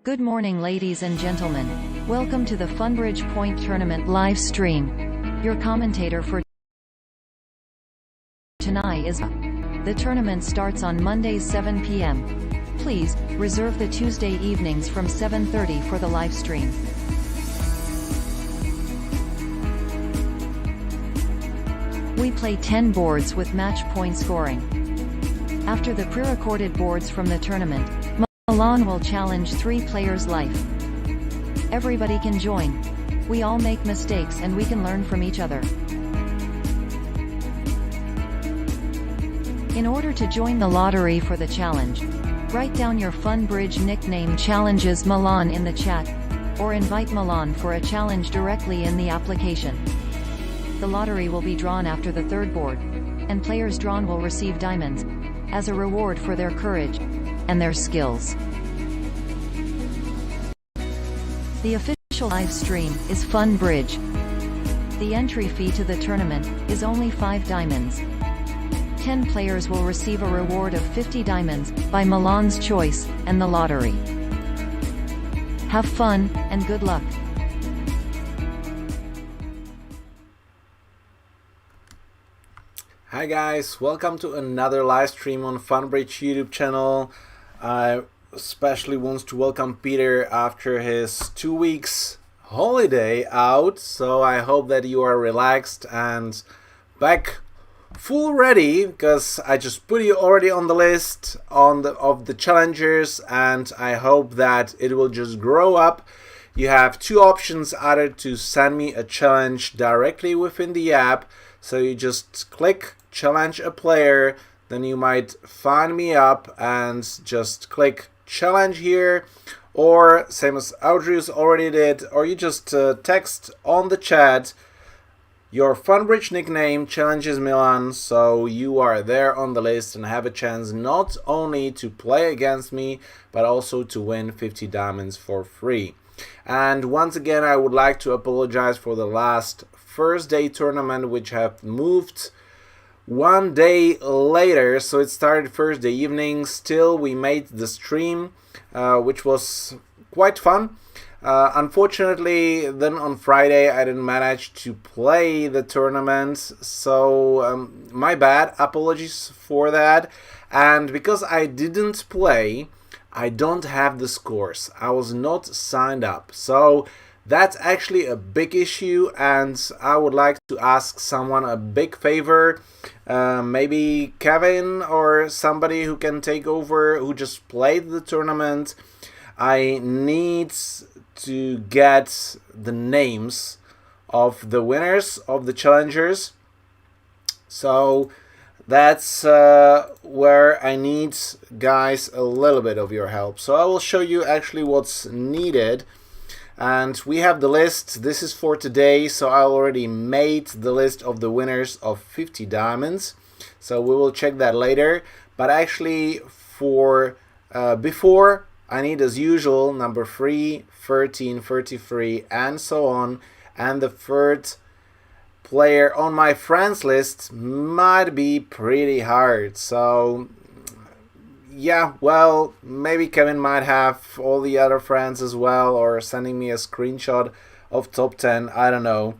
Good morning, ladies and gentlemen. Welcome to the Funbridge Point Tournament live stream. Your commentator for tonight is the tournament starts on Mondays 7 p.m. Please reserve the Tuesday evenings from 7:30 for the live stream. We play 10 boards with match point scoring. After the pre-recorded boards from the tournament, Milan will challenge 3 players live. Everybody can join. We all make mistakes and we can learn from each other. In order to join the lottery for the challenge, write down your Funbridge nickname challenges Milan in the chat, or invite Milan for a challenge directly in the application. The lottery will be drawn after the 3rd board, and players drawn will receive diamonds as a reward for their courage and their skills. The official live stream is Funbridge. The entry fee to the tournament is only 5 diamonds. 10 players will receive a reward of 50 diamonds by Milan's choice and the lottery. Have fun and good luck. Hi guys, welcome to another live stream on Funbridge YouTube channel. I especially want to welcome Peter after his 2 weeks holiday out, so I hope that you are relaxed and back full ready, because I just put you already on the list of the challengers, and I hope that it will just grow up. You have 2 options: either to send me a challenge directly within the app, so you just click challenge a player, then you might find me up and just click challenge here, or same as Audrius already did, or you just text on the chat your Funbridge nickname challenges Milan, so you are there on the list and have a chance not only to play against me but also to win 50 diamonds for free. And once again, I would like to apologize for the last first day tournament, which have moved 1 day later, so it started Thursday evening. Still, we made the stream, which was quite fun. Unfortunately, then on Friday I didn't manage to play the tournament, so my bad, apologies for that. And because I didn't play, I don't have the scores. I was not signed up, so that's actually a big issue, and I would like to ask someone a big favor, maybe Kevin or somebody who can take over, who just played the tournament. I need to get the names of the winners of the challengers, so that's where I need, guys, a little bit of your help. So I will show you actually what's needed. And we have the list. This is for today, so I already made the list of the winners of 50 diamonds, so we will check that later. But actually, for before, I need, as usual, number 3, 13, 33, and so on. And the 3rd player on my friends list might be pretty hard, so yeah, well, maybe Kevin might have all the other friends as well, or sending me a screenshot of top 10, I don't know.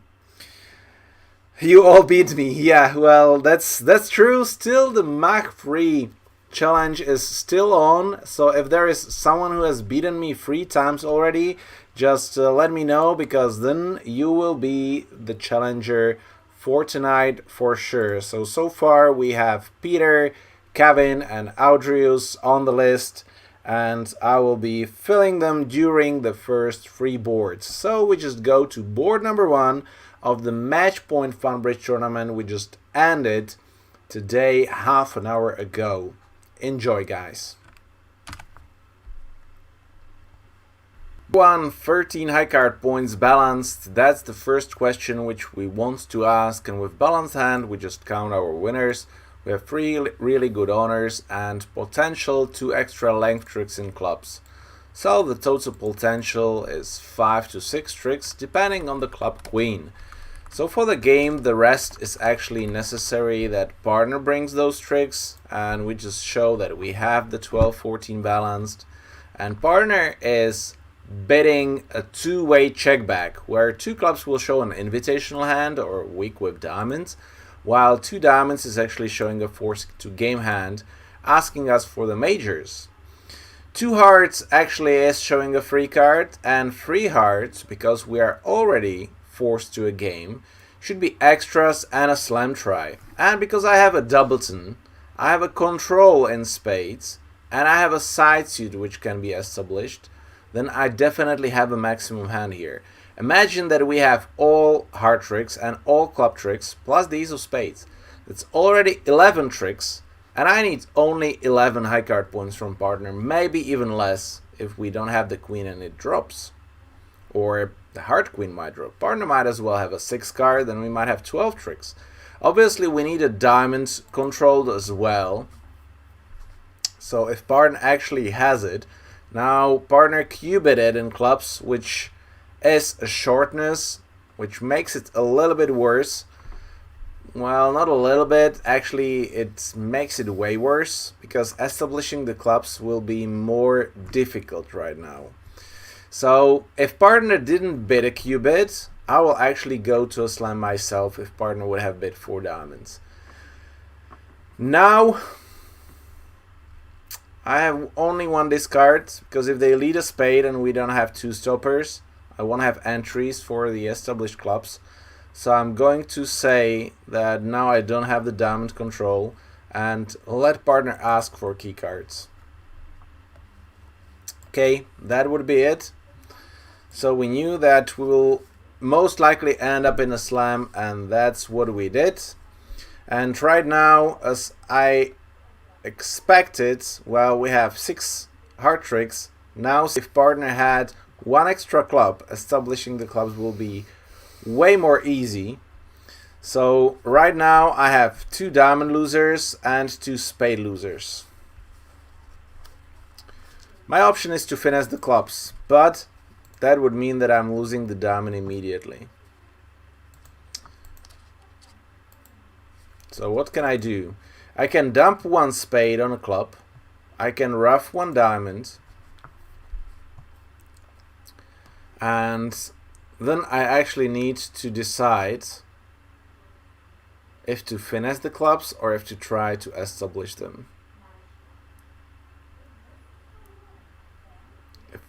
You all beat me, yeah, well, that's true. Still, the Mach 3 challenge is still on, so if there is someone who has beaten me 3 times already, just let me know, because then you will be the challenger for tonight for sure. So far we have Peter, Kevin and Audrius on the list, and I will be filling them during the first 3 boards. So we just go to board number 1 of the Match Point Funbridge tournament. We just ended today half an hour ago. Enjoy, guys. 13 high card points balanced. That's the first question which we want to ask, and with balanced hand we just count our winners. We have 3 really good honors and potential 2 extra length tricks in clubs. So the total potential is 5 to 6 tricks, depending on the club queen. So for the game, the rest is actually necessary that partner brings those tricks, and we just show that we have the 12-14 balanced. And partner is bidding a two-way check back, where two clubs will show an invitational hand or weak with diamonds, while two diamonds is actually showing a force to game hand, asking us for the majors. Two hearts actually is showing a free card, and three hearts, because we are already forced to a game, should be extras and a slam try. And because I have a doubleton, I have a control in spades, and I have a side suit which can be established, then I definitely have a maximum hand here. Imagine that we have all heart tricks and all club tricks plus the ace of spades. That's already 11 tricks, and I need only 11 high card points from partner, maybe even less if we don't have the queen and it drops. Or the heart queen might drop. Partner might as well have a 6 card, then we might have 12 tricks. Obviously we need a diamond controlled as well. So if partner actually has it, now partner cubed it in clubs, which is a shortness, which makes it a little bit worse. Well, not a little bit, actually it makes it way worse, because establishing the clubs will be more difficult right now. So if partner didn't bid a cubit, I will actually go to a slam myself if partner would have bid 4 diamonds. Now I have only one discard, because if they lead a spade and we don't have 2 stoppers, I won't have entries for the established clubs. So I'm going to say that now I don't have the diamond control and let partner ask for key cards. Okay, that would be it. So we knew that we will most likely end up in a slam, and that's what we did. And right now, as I expected, well, we have 6 heart tricks. Now if partner had 1 extra club, establishing the clubs will be way more easy. So right now I have 2 diamond losers and 2 spade losers. My option is to finesse the clubs, but that would mean that I'm losing the diamond immediately. So what can I do? I can dump 1 spade on a club. I can ruff 1 diamond. And then I actually need to decide if to finesse the clubs or if to try to establish them. If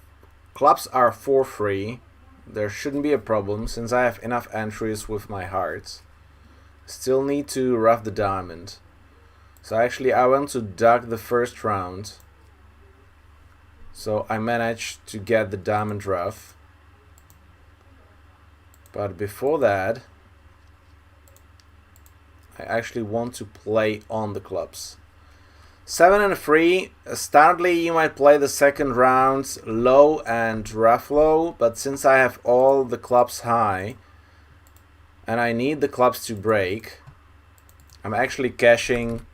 clubs are for free, there shouldn't be a problem since I have enough entries with my hearts. Still need to ruff the diamond. So actually I want to duck the first round. So I managed to get the diamond ruff. But before that, I actually want to play on the clubs. 7 and 3, standardly you might play the second round low and rough low, but since I have all the clubs high and I need the clubs to break, I'm actually cashing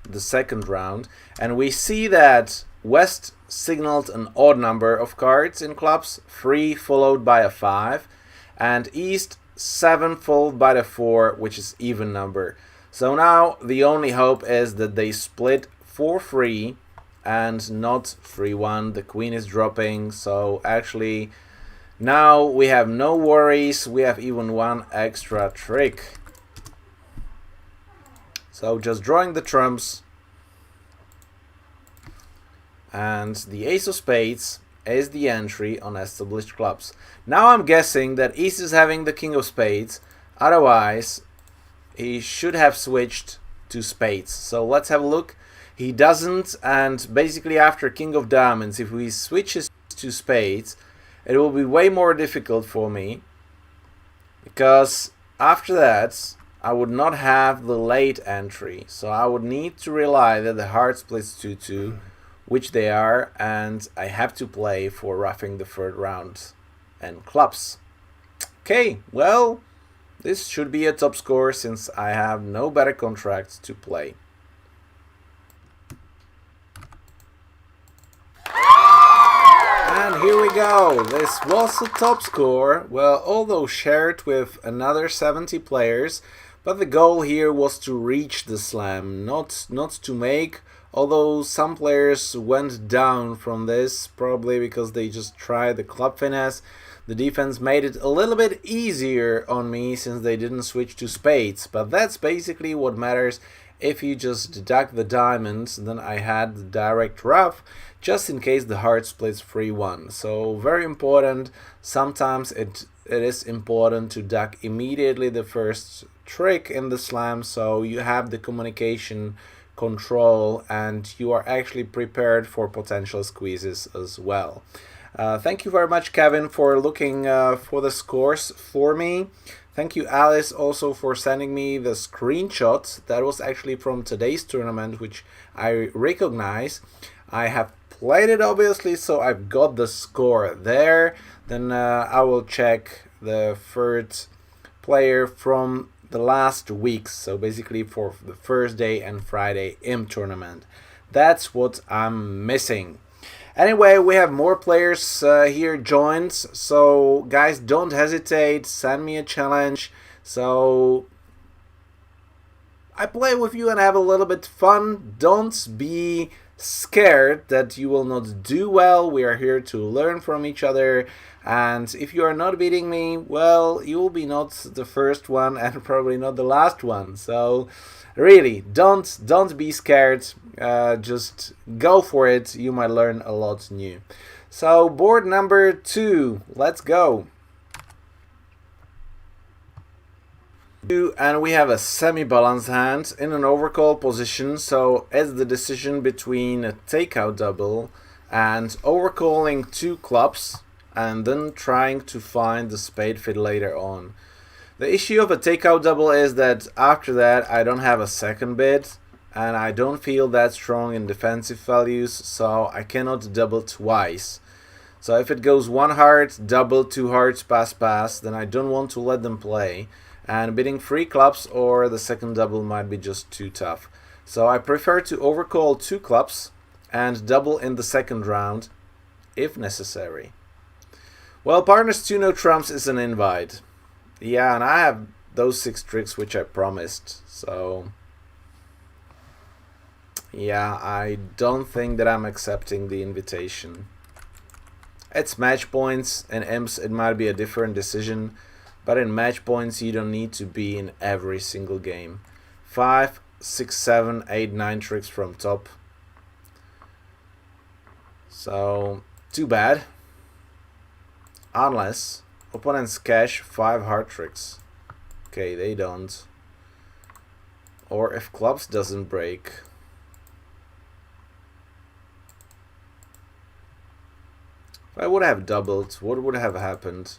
the second round. And we see that West signaled an odd number of cards in clubs, 3 followed by a 5, and East 7 followed by the 4, which is even number. So now the only hope is that they split 4-3 and not 3-1. The queen is dropping, so actually now we have no worries. We have even 1 extra trick. So just drawing the trumps, and the ace of spades is the entry on established clubs. Now I'm guessing that East is having the king of spades, otherwise he should have switched to spades. So let's have a look. He doesn't, and basically after king of diamonds, if we switch to spades, it will be way more difficult for me, because after that I would not have the late entry. So I would need to rely that the heart splits 2-2, which they are, and I have to play for roughing the third round and clubs. Okay, well, this should be a top score since I have no better contract to play. And here we go. This was a top score, well, although shared with another 70 players, but the goal here was to reach the slam, not to make although some players went down from this, probably because they just tried the club finesse. The defense made it a little bit easier on me since they didn't switch to spades, but that's basically what matters. If you just deduct the diamonds, then I had the direct ruff, just in case the heart splits 3-1. So very important. Sometimes it is important to duck immediately the first trick in the slam, so you have the communication control and you are actually prepared for potential squeezes as well. Thank you very much, Kevin, for looking for the scores for me. Thank you, Alice, also for sending me the screenshot. That was actually from today's tournament, which I recognize. I have played it, obviously, so I've got the score there. Then I will check the third player from the last weeks, so basically for the Thursday and Friday IM tournament. That's what I'm missing. Anyway, we have more players here joined, so guys, don't hesitate, send me a challenge. So I play with you and have a little bit fun. Don't be scared that you will not do well. We are here to learn from each other, and if you are not beating me, well, you will be not the first one and probably not the last one. So really, don't be scared. Just go for it. You might learn a lot new. So board number 2, let's go. And we have a semi-balanced hand in an overcall position, so it's the decision between a takeout double and overcalling 2 clubs and then trying to find the spade fit later on. The issue of a takeout double is that after that I don't have a second bid and I don't feel that strong in defensive values, so I cannot double twice. So if it goes 1 heart, double, 2 hearts, pass, then I don't want to let them play. And bidding 3 clubs or the second double might be just too tough. So I prefer to overcall 2 clubs and double in the second round if necessary. Well, partners 2 no trumps is an invite. Yeah, and I have those 6 tricks which I promised. So yeah, I don't think that I'm accepting the invitation. It's match points, and imps it might be a different decision. But in match points, you don't need to be in every single game. 5, 6, 7, 8, 9 tricks from top. So, too bad. Unless opponents cash 5 hard tricks. Okay, they don't. Or if clubs doesn't break. If I would have doubled, what would have happened?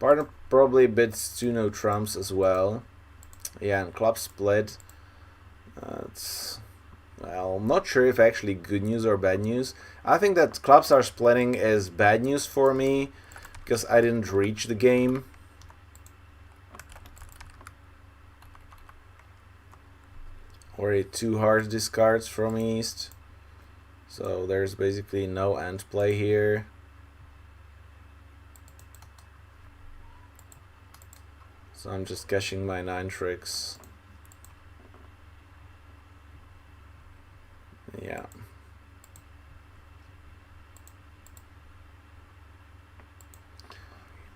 Partner probably bids 2 no trumps as well. Yeah, and club split. Well, I'm not sure if actually good news or bad news. I think that clubs are splitting is bad news for me because I didn't reach the game. Already 2 hard discards from East. So there's basically no end play here. So I'm just cashing my 9 tricks. Yeah.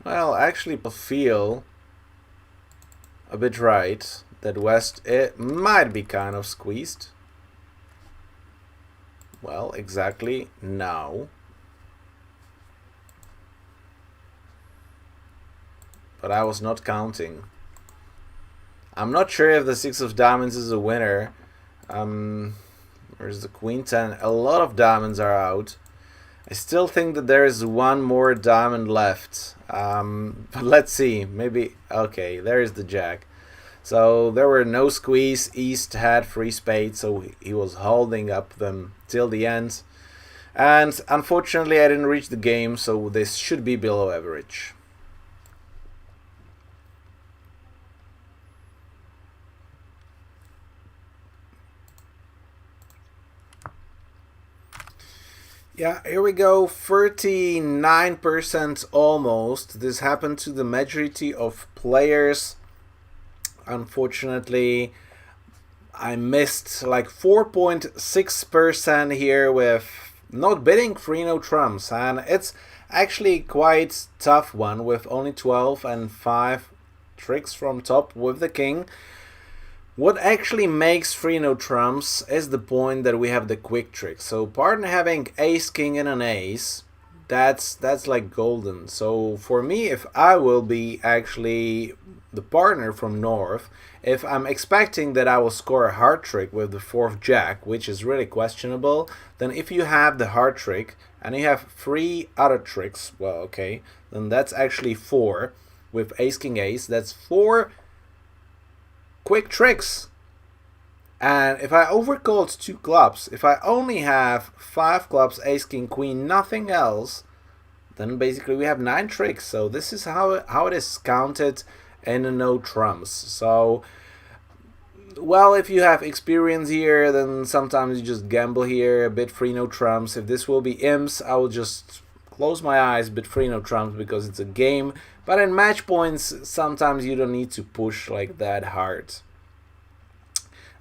Well, actually I feel a bit right that West it might be kind of squeezed. Well, exactly now. But I was not counting. I'm not sure if the 6 of diamonds is a winner. There's the queen 10. A lot of diamonds are out. I still think that there is 1 more diamond left. But let's see. Maybe. Okay, there is the jack. So there were no squeeze. East had 3 spades, so he was holding up them till the end. And unfortunately, I didn't reach the game, so this should be below average. Yeah, here we go, 39% almost. This happened to the majority of players. Unfortunately, I missed like 4.6% here with not bidding 3 no trumps, and it's actually quite tough one with only 12 and 5 tricks from top with the king. What actually makes 3 no trumps is the point that we have the quick trick. So partner having ace king and an ace, that's like golden. So for me, if I will be actually the partner from north, if I'm expecting that I will score a hard trick with the 4th jack, which is really questionable, then if you have the hard trick and you have 3 other tricks, well, okay, then that's actually 4 with ace king ace. That's 4 quick tricks. And if I overcalled 2 clubs, if I only have 5 clubs, ace king queen, nothing else, then basically we have 9 tricks. So this is how it is counted in the no trumps. So, well, if you have experience here, then sometimes you just gamble here, bid 3 no trumps. If this will be imps, I will just close my eyes, bid 3 no trumps because it's a game. But in match points, sometimes you don't need to push like that hard.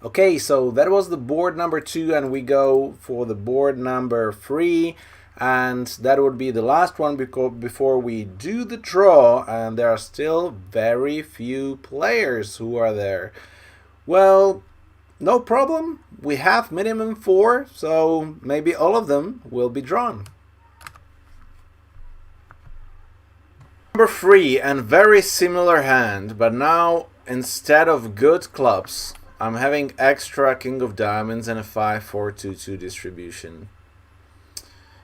Okay, so that was the board number 2, and we go for the board number 3, and that would be the last one before we do the draw, and there are still very few players who are there. Well, no problem, we have minimum 4, so maybe all of them will be drawn. Number 3, and very similar hand, but now instead of good clubs, I'm having extra king of diamonds and a 5-4-2-2 distribution.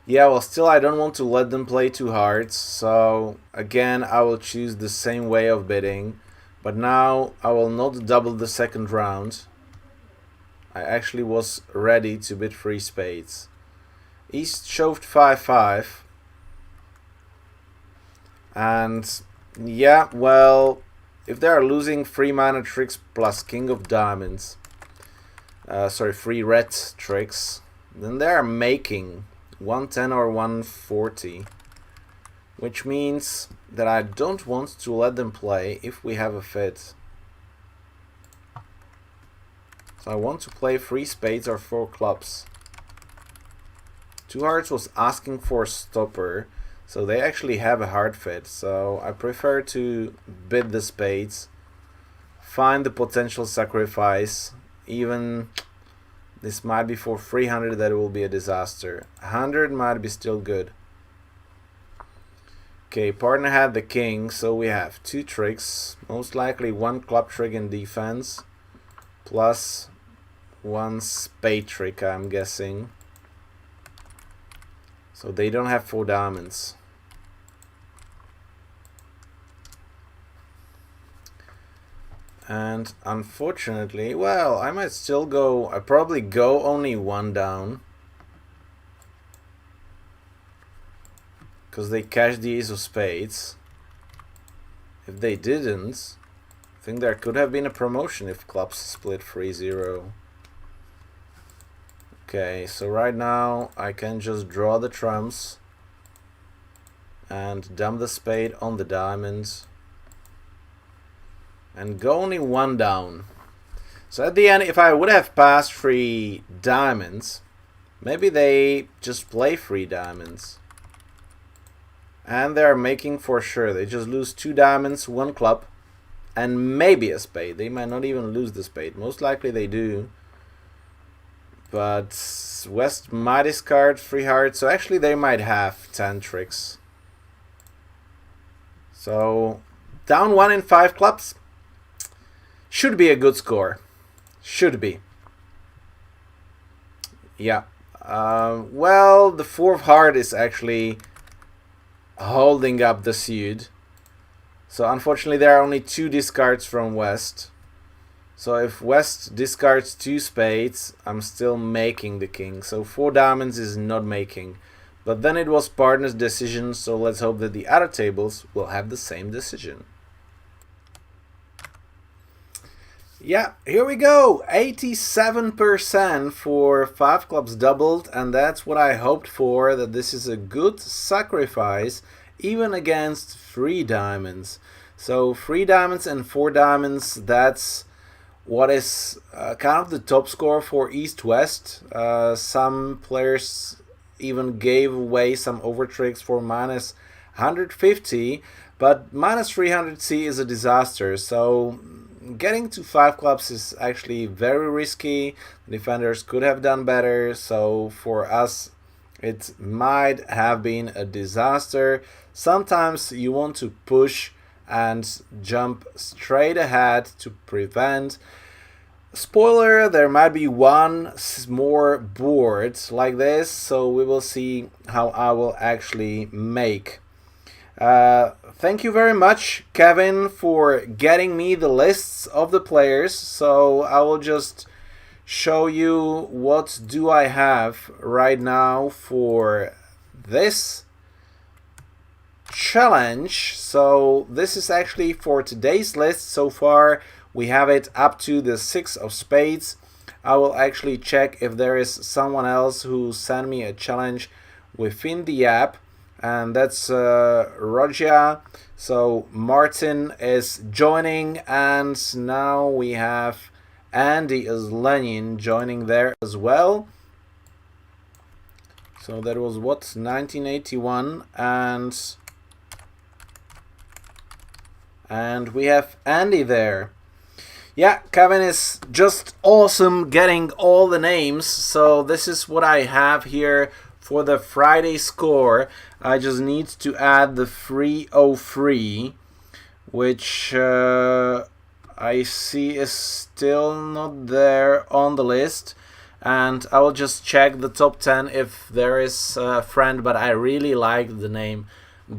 Yeah, well, still I don't want to let them play 2 hearts, so again I will choose the same way of bidding, but now I will not double the second round. I actually was ready to bid 3 spades. East shoved 5-5, and yeah, well, if they are losing 3 mana tricks plus king of diamonds, 3 red tricks, then they are making 110 or 140, which means that I don't want to let them play if we have a fit. So I want to play 3 spades or 4 clubs. 2 hearts was asking for a stopper, so they actually have a hard fit, so I prefer to bid the spades, find the potential sacrifice. Even this might be for 300, that will be a disaster. 100 might be still good. Okay, partner had the king, so we have 2 tricks, most likely 1 club trick in defense, plus 1 spade trick, I'm guessing. So they don't have 4 diamonds. And unfortunately, well, I might still go, I probably go only 1 down, because they cashed the ace of spades. If they didn't, I think there could have been a promotion if clubs split 3-0. Okay, so right now I can just draw the trumps and dump the spade on the diamonds and go only 1 down. So at the end, if I would have passed 3 diamonds, maybe they just play 3 diamonds. And they're making for sure. They just lose 2 diamonds, 1 club, and maybe a spade. They might not even lose the spade. Most likely they do. But West might discard 3 hearts, so actually they might have 10 tricks. So down 1 in 5 clubs. Should be a good score. Should be. Yeah. Well, the 4th heart is actually holding up the suit. So unfortunately there are only 2 discards from West. So if West discards 2 spades, I'm still making the king. So 4 diamonds is not making. But then it was partner's decision, so let's hope that the other tables will have the same decision. Yeah, here we go. 87% for 5 clubs doubled, and that's what I hoped for, that this is a good sacrifice even against 3 diamonds. So 3 diamonds and 4 diamonds, that's what is kind of the top score for East-West. Some players even gave away some overtricks for minus 150, but minus 300C is a disaster. So getting to 5 clubs is actually very risky. Defenders could have done better, so for us it might have been a disaster. Sometimes you want to push and jump straight ahead to prevent. Spoiler, there might be one more board like this, so we will see how I will actually make. Thank you very much, Kevin, for getting me the lists of the players. So I will just show you what do I have right now for this challenge. So this is actually for today's list. So far we have it up to the 6 of spades. I will actually check if there is someone else who sent me a challenge within the app, and that's Roger. So Martin is joining, and now we have Andy as Lenin joining there as well. So that was what, 1981, and we have Andy there. Yeah, Kevin is just awesome getting all the names. So this is what I have here for the Friday score. I just need to add the 303, which I see is still not there on the list. And I will just check the top 10 if there is a friend, but I really like the name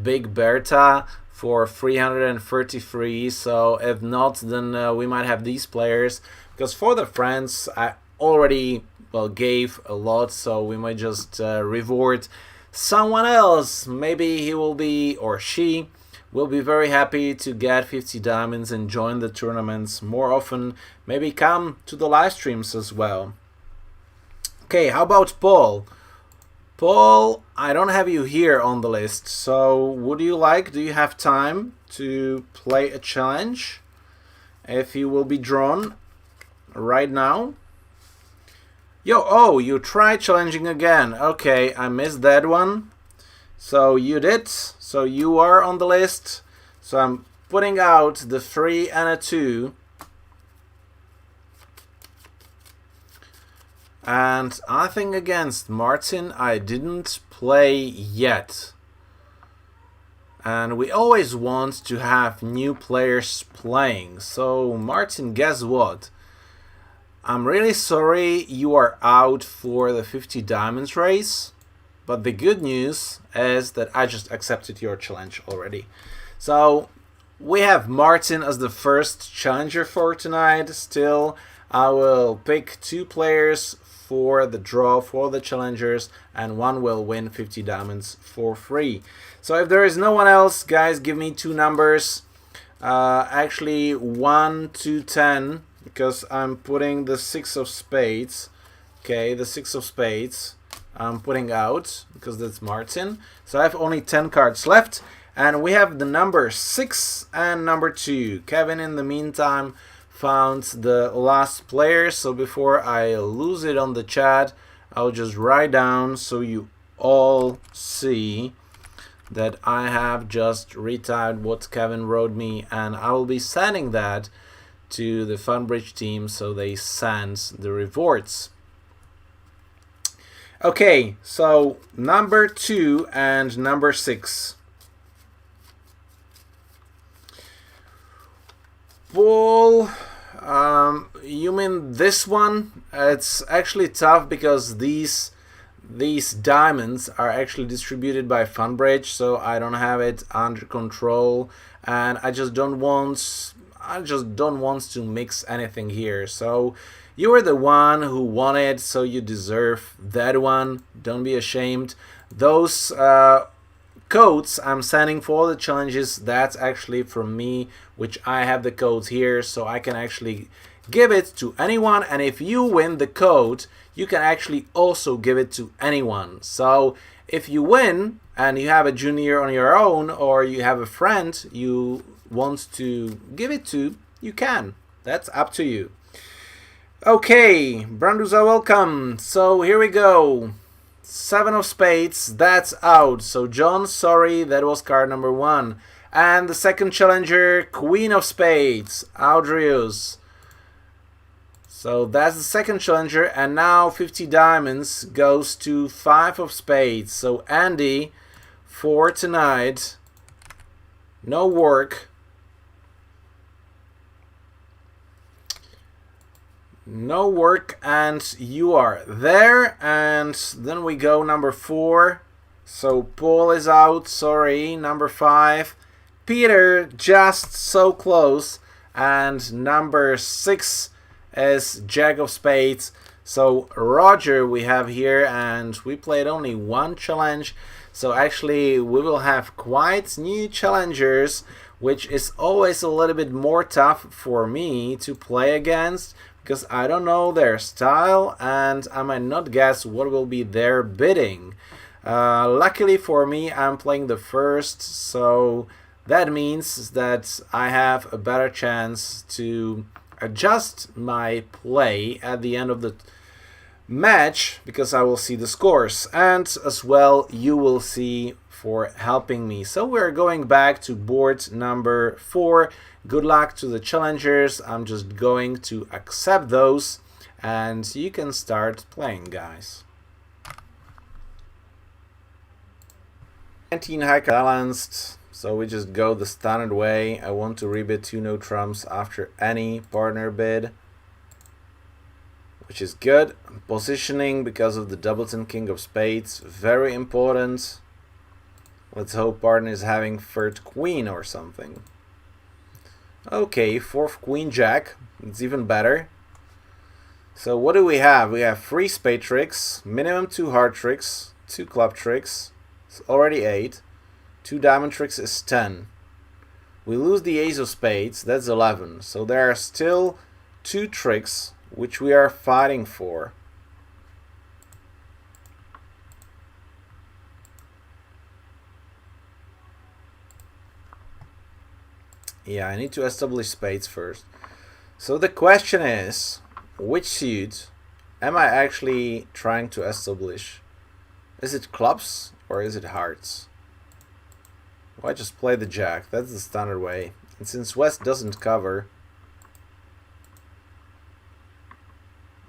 Big Berta for 333. So if not, then we might have these players, because for the friends I already gave a lot, so we might just reward someone else. Maybe he will be, or she will be, very happy to get 50 diamonds and join the tournaments more often, maybe come to the live streams as well. Okay, how about Paul? Paul, I don't have you here on the list, so do you have time to play a challenge if you will be drawn right now? You tried challenging again. Okay, I missed that one. So you did, so you are on the list. So I'm putting out the 3 and a 2. And I think against Martin I didn't play yet. And we always want to have new players playing. So Martin, guess what? I'm really sorry you are out for the 50 diamonds race. But the good news is that I just accepted your challenge already. So we have Martin as the first challenger for tonight. Still, I will pick 2 players for the draw for the challengers, and one will win 50 diamonds for free. So if there is no one else, guys, give me 2 numbers. Actually 1 to 10, because I'm putting the 6 of spades. Okay, the 6 of spades I'm putting out because that's Martin. So I have only 10 cards left, and we have the number 6 and number 2. Kevin, in the meantime, found the last player, so before I lose it on the chat, I'll just write down so you all see that I have just retyped what Kevin wrote me, and I will be sending that to the Funbridge team so they send the rewards. Okay, so number 2 and number 6. Paul, you mean this one? It's actually tough because these diamonds are actually distributed by Funbridge, so I don't have it under control, and I just don't want to mix anything here. So you were the one who won it, so you deserve that one. Don't be ashamed. Those codes I'm sending for the challenges, that's actually from me, which I have the codes here, so I can actually give it to anyone, and if you win the code, you can actually also give it to anyone. So if you win and you have a junior on your own, or you have a friend you want to give it to, you can. That's up to you. Okay, Brandusa, welcome. So here we go. 7 of spades, that's out. So John, sorry, that was card number 1. And the second challenger, Queen of spades, Audrius. So that's the second challenger, and now 50 diamonds goes to 5 of spades. So Andy, for tonight, no work. No work, and you are there. And then we go number 4. So Paul is out, sorry. Number 5. Peter, just so close. And number 6 is Jack of spades. So Roger we have here, and we played only 1 challenge. So actually we will have quite new challengers, which is always a little bit more tough for me to play against, because I don't know their style and I might not guess what will be their bidding. Luckily for me, I'm playing the first, so that means that I have a better chance to adjust my play at the end of the match, because I will see the scores, and as well you will see for helping me. So we're going back to board number 4. Good luck to the challengers. I'm just going to accept those, and you can start playing, guys. 19 high balanced, so we just go the standard way. I want to rebid 2 no trumps after any partner bid, which is good. Positioning because of the doubleton king of spades, very important. Let's hope partner is having third queen or something. Okay, 4th queen jack, it's even better. So what do we have? We have 3 spade tricks, minimum 2 heart tricks, 2 club tricks, it's already 8. 2 diamond tricks is 10. We lose the ace of spades, that's 11. So there are still 2 tricks which we are fighting for. Yeah, I need to establish spades first. So the question is, which suit am I actually trying to establish? Is it clubs or is it hearts? Well, I just play the jack, that's the standard way. And since West doesn't cover,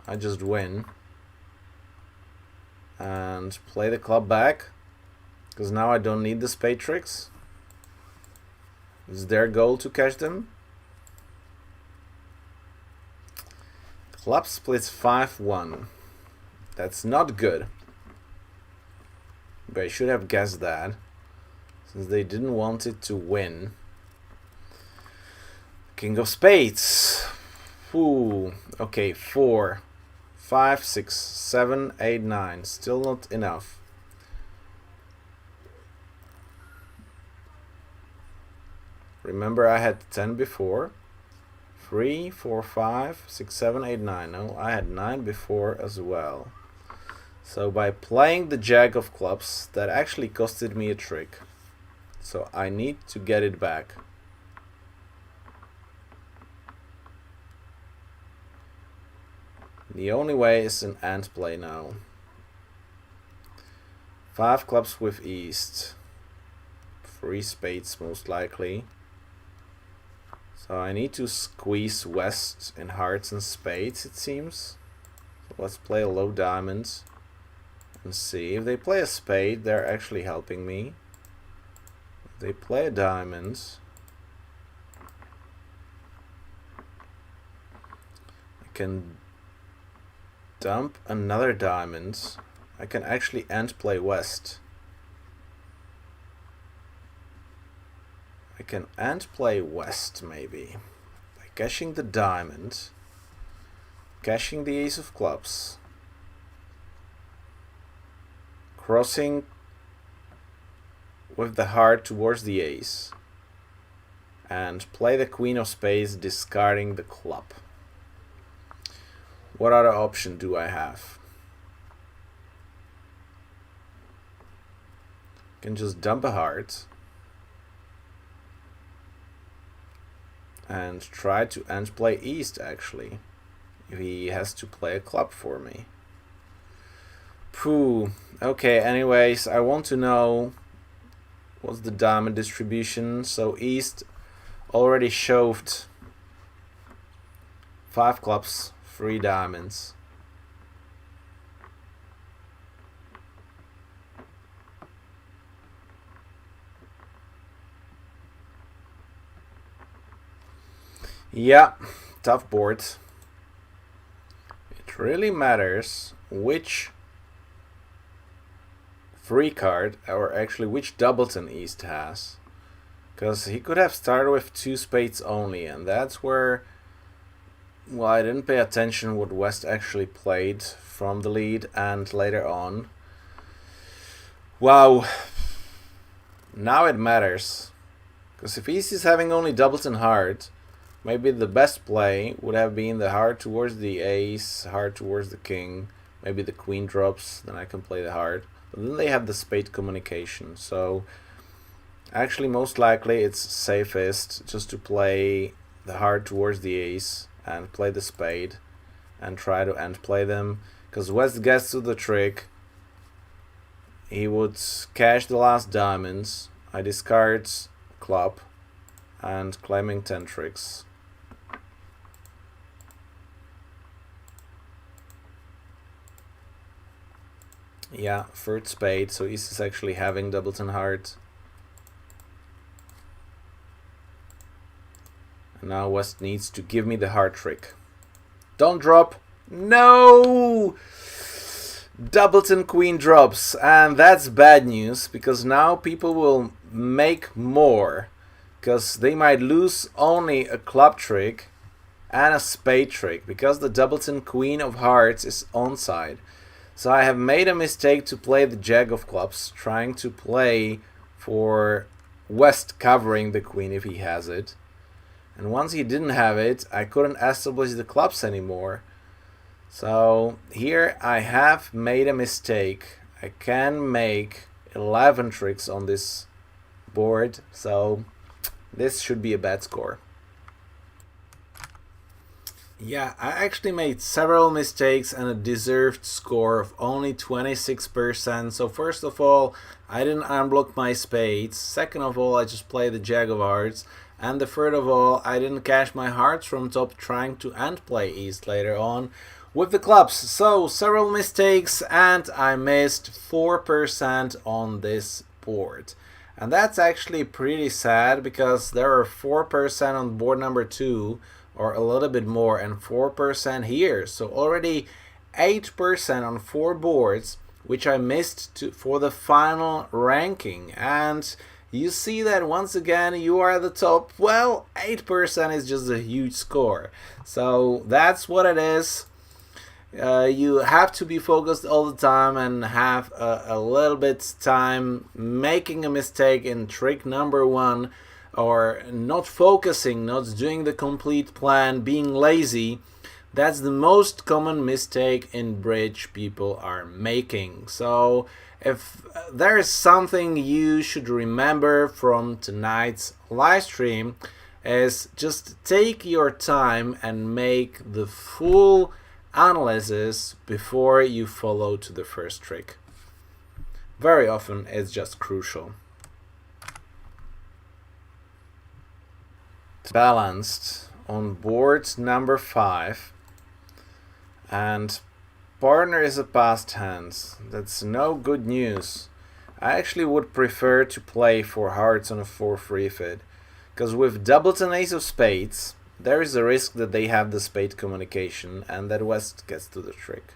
I just win. And play the club back, because now I don't need the spade tricks. Is their goal to catch them? Club splits 5-1. That's not good. But I should have guessed that, since they didn't want it to win. King of spades. Ooh. Okay, 4, 5, 6, 7, 8, 9. Still not enough. Remember, I had 10 before. 3, 4, 5, 6, 7, 8, 9. No, I had 9 before as well. So by playing the jack of clubs, that actually costed me a trick. So I need to get it back. The only way is an ant play now. 5 clubs with east. 3 spades most likely. So I need to squeeze west in hearts and spades, it seems. So let's play a low diamond and see. If they play a spade, they're actually helping me. If they play a diamond, I can dump another diamond. I can actually end play west. I can end play west maybe by cashing the diamond, cashing the ace of clubs, crossing with the heart towards the ace, and play the queen of spades, discarding the club. What other option do I have? I can just dump a heart and try to end play east actually. if he has to play a club for me. Phew. Okay, anyways, I want to know what's the diamond distribution. So East already shoved 5 clubs, 3 diamonds. Yeah, tough board. It really matters which 3 card, or actually which doubleton East has. Because he could have started with 2 spades only, and that's where, well, I didn't pay attention what West actually played from the lead and later on. Wow, now it matters. Because if East is having only doubleton heart, maybe the best play would have been the heart towards the ace, heart towards the king, maybe the queen drops, then I can play the heart. But then they have the spade communication, so actually most likely it's safest just to play the heart towards the ace and play the spade and try to end play them, because West gets to the trick. He would cash the last diamonds, I discard club and claiming 10 tricks. Yeah, third spade, so East is actually having doubleton heart. And now West needs to give me the heart trick. Don't drop. No! Doubleton queen drops, and that's bad news, because now people will make more, because they might lose only a club trick and a spade trick, because the doubleton queen of hearts is onside. So I have made a mistake to play the jack of clubs, trying to play for West covering the queen if he has it. And once he didn't have it, I couldn't establish the clubs anymore. So here I have made a mistake. I can make 11 tricks on this board, so this should be a bad score. Yeah, I actually made several mistakes and a deserved score of only 26%. So first of all, I didn't unblock my spades. Second of all, I just played the jack of hearts. And the third of all, I didn't cash my hearts from top trying to end play East later on with the clubs. So several mistakes, and I missed 4% on this board. And that's actually pretty sad, because there are 4% on board number 2, or a little bit more, and 4% here. So already 8% on 4 boards, which I missed for the final ranking. And you see that once again you are at the top. Well, 8% is just a huge score. So that's what it is. You have to be focused all the time and have a little bit time making a mistake in trick number 1, or not focusing, not doing the complete plan, being lazy. That's the most common mistake in bridge people are making. So if there is something you should remember from tonight's live stream, is just take your time and make the full analysis before you follow to the first trick. Very often it's just crucial. Balanced on board number 5, and partner is a passed hand. That's no good news. I actually would prefer to play for hearts on a 4-3 fid, because with doubleton ace of spades there is a risk that they have the spade communication and that West gets to the trick.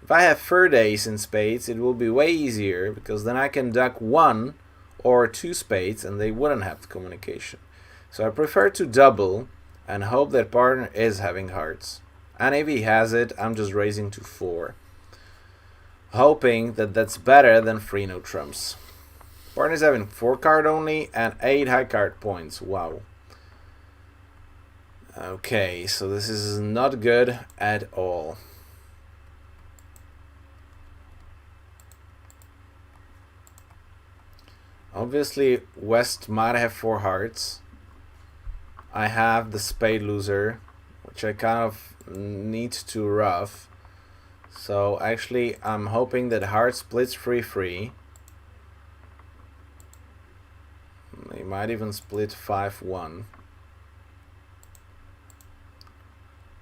If I have third ace in spades, it will be way easier, because then I can duck 1 or 2 spades and they wouldn't have the communication. So I prefer to double and hope that partner is having hearts. And if he has it, I'm just raising to 4. Hoping that that's better than 3 no trumps. Partner is having 4 card only and 8 high card points. Wow. Okay, so this is not good at all. Obviously, West might have 4 hearts. I have the spade loser, which I kind of need to rough. So actually I'm hoping that heart splits 3-3. They might even split 5-1.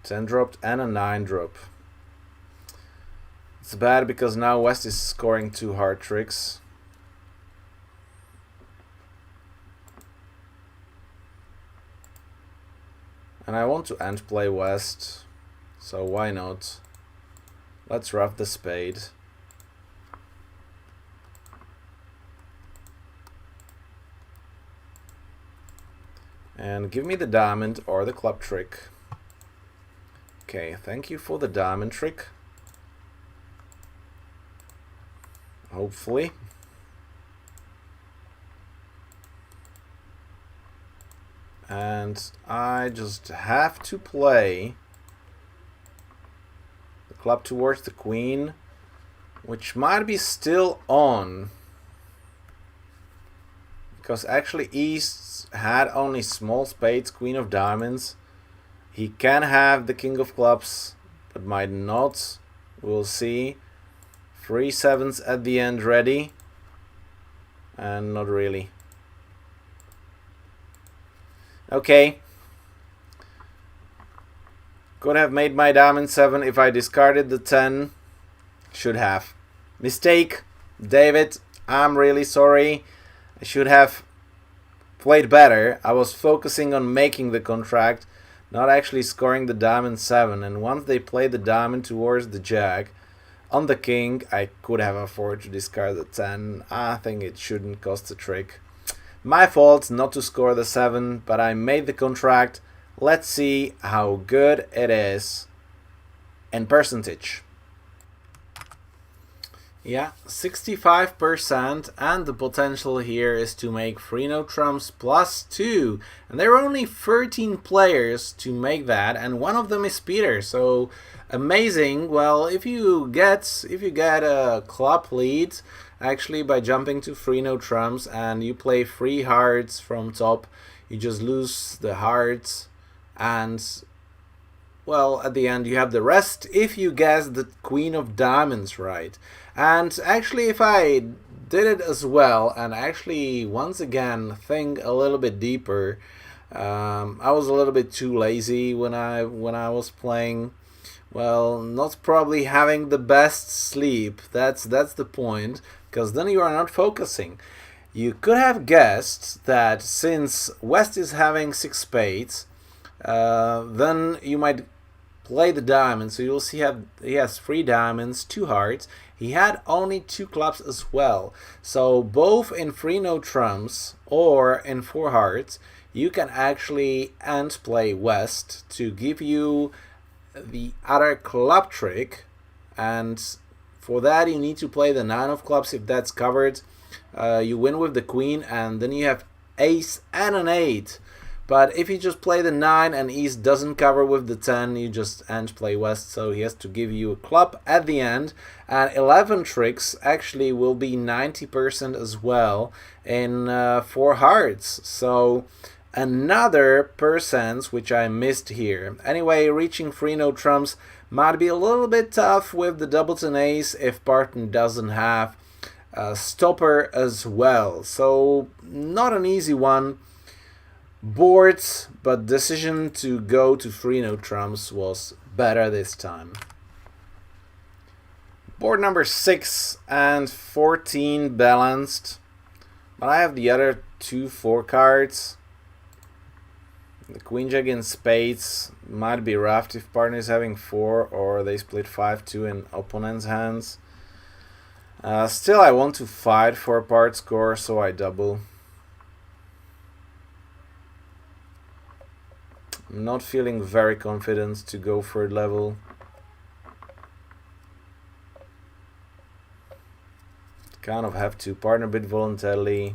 10 dropped and a 9 drop. It's bad because now West is scoring 2 heart tricks. And I want to end play West, so why not? Let's rough the spade. And give me the diamond or the club trick. Okay, thank you for the diamond trick. Hopefully. And I just have to play the club towards the queen, which might be still on. Because actually East had only small spades, queen of diamonds. He can have the king of clubs, but might not. We'll see. 3 sevens at the end ready. And not really. Okay. Could have made my diamond 7 if I discarded the 10. Should have. Mistake. David, I'm really sorry. I should have played better. I was focusing on making the contract, not actually scoring the diamond 7. And once they played the diamond towards the jack on the king, I could have afforded to discard the 10. I think it shouldn't cost a trick. My fault not to score the 7, but I made the contract. Let's see how good it is in percentage. Yeah, 65%, and the potential here is to make 3 no trumps plus 2. And there are only 13 players to make that, and one of them is Peter, so amazing. Well, if you get a club lead, actually by jumping to 3 no trumps and you play 3 hearts from top, you just lose the hearts, and well, at the end you have the rest if you guess the queen of diamonds right. And actually, if I did it as well, and actually once again think a little bit deeper, I was a little bit too lazy when I was playing. Well, not probably having the best sleep. That's the point, because then you are not focusing. You could have guessed that since West is having 6 spades, then you might play the diamond. So you'll see he has 3 diamonds, 2 hearts. He had only 2 clubs as well. So both in 3 no trumps or in 4 hearts, you can actually end play West to give you the other club trick. And for that you need to play the 9 of clubs. If that's covered, you win with the queen, and then you have ace and an 8. But if you just play the 9 and East doesn't cover with the 10, you just end play West, so he has to give you a club at the end. And 11 tricks actually will be 90% as well in 4 hearts. So another percent which I missed here. Anyway, reaching 3 no trumps might be a little bit tough with the doubleton ace if partner doesn't have a stopper as well. So not an easy one. Boards, but decision to go to 3 no trumps was better this time. Board number 6 and 14 balanced, but I have the other 2 4 cards. The queen jack in spades might be rough if partner is having 4 or they split 5-2 in opponent's hands. Still, I want to fight for a part score, so I double. I'm not feeling very confident to go third level. Kind of have to partner a bit voluntarily.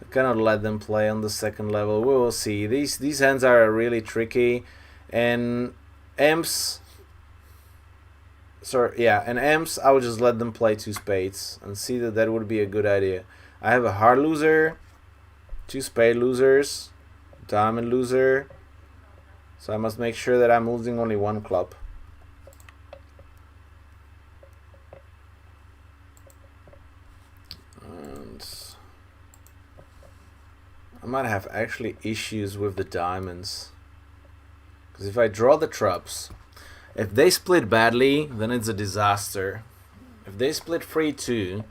I cannot let them play on the second level. We will see. These hands are really tricky. And imps, in imps I would just let them play 2 spades and see that would be a good idea. I have a heart loser, 2 spade losers, diamond loser, So I must make sure that I'm losing only one club. And I might have actually issues with the diamonds. Because if I draw the traps, if they split badly, then it's a disaster. If they split 3-2,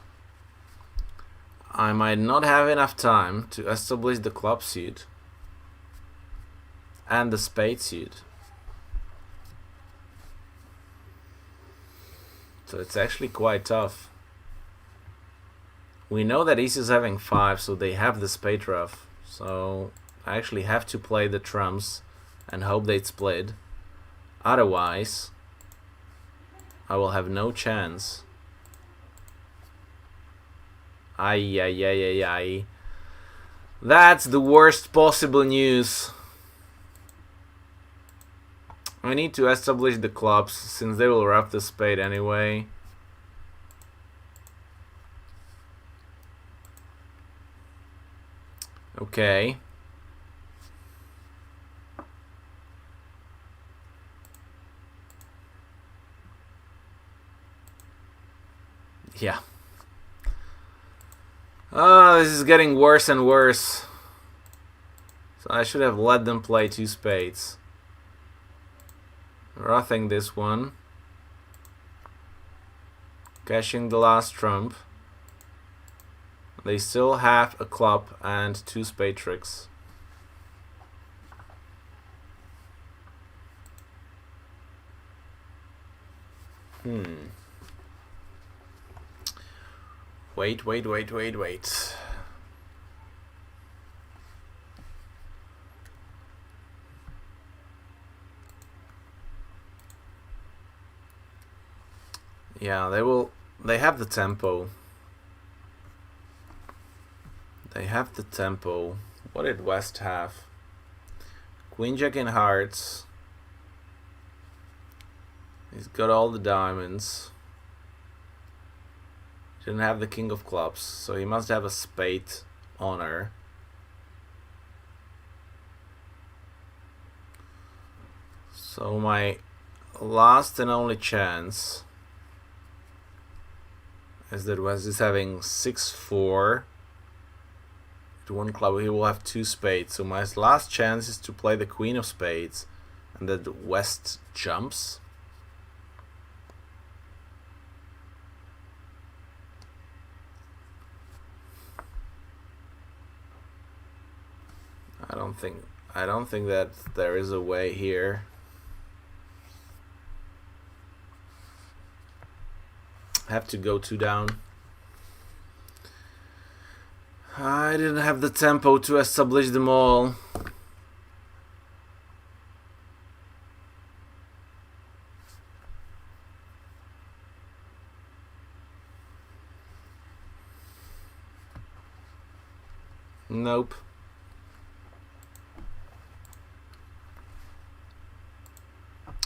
I might not have enough time to establish the club suit and the spade suit. So it's actually quite tough. We know that Ace is having 5, so they have the spade ruff. So I actually have to play the trumps and hope they split. Otherwise, I will have no chance. Ay, ay, ay, ay, ay. That's the worst possible news. I need to establish the clubs, since they will ruff the spade anyway. Okay. Yeah. Oh, this is getting worse and worse. So I should have let them play 2 spades. Ruffing this one. Cashing the last trump. They still have a club and 2 spade tricks. Wait. Yeah, they have the tempo. They have the tempo. What did West have? Queen Jack in hearts. He's got all the diamonds. Didn't have the king of clubs, so he must have a spade honor. So my last and only chance is that West is having 6-4. To 1 club, he will have 2 spades. So my last chance is to play the queen of spades, and that West jumps. I don't think that there is a way here. I have to go 2 down. I didn't have the tempo to establish them all. Nope.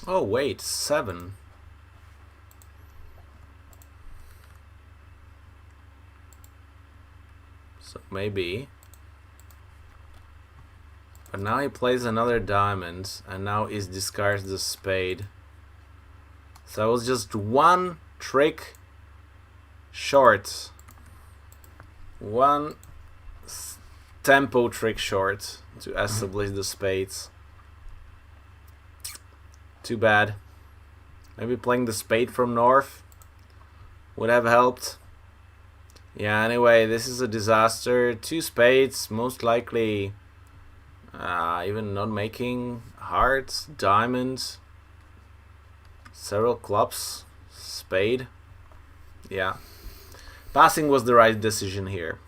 Oh wait, 7. So maybe. But now he plays another diamond, and now he discards the spade. So I was just 1 trick short. 1 tempo trick short to establish the spades. Too bad. Maybe playing the spade from north would have helped. Yeah, anyway, this is a disaster. 2 spades, most likely even not making hearts, diamonds, several clubs, spade. Yeah. Passing was the right decision here.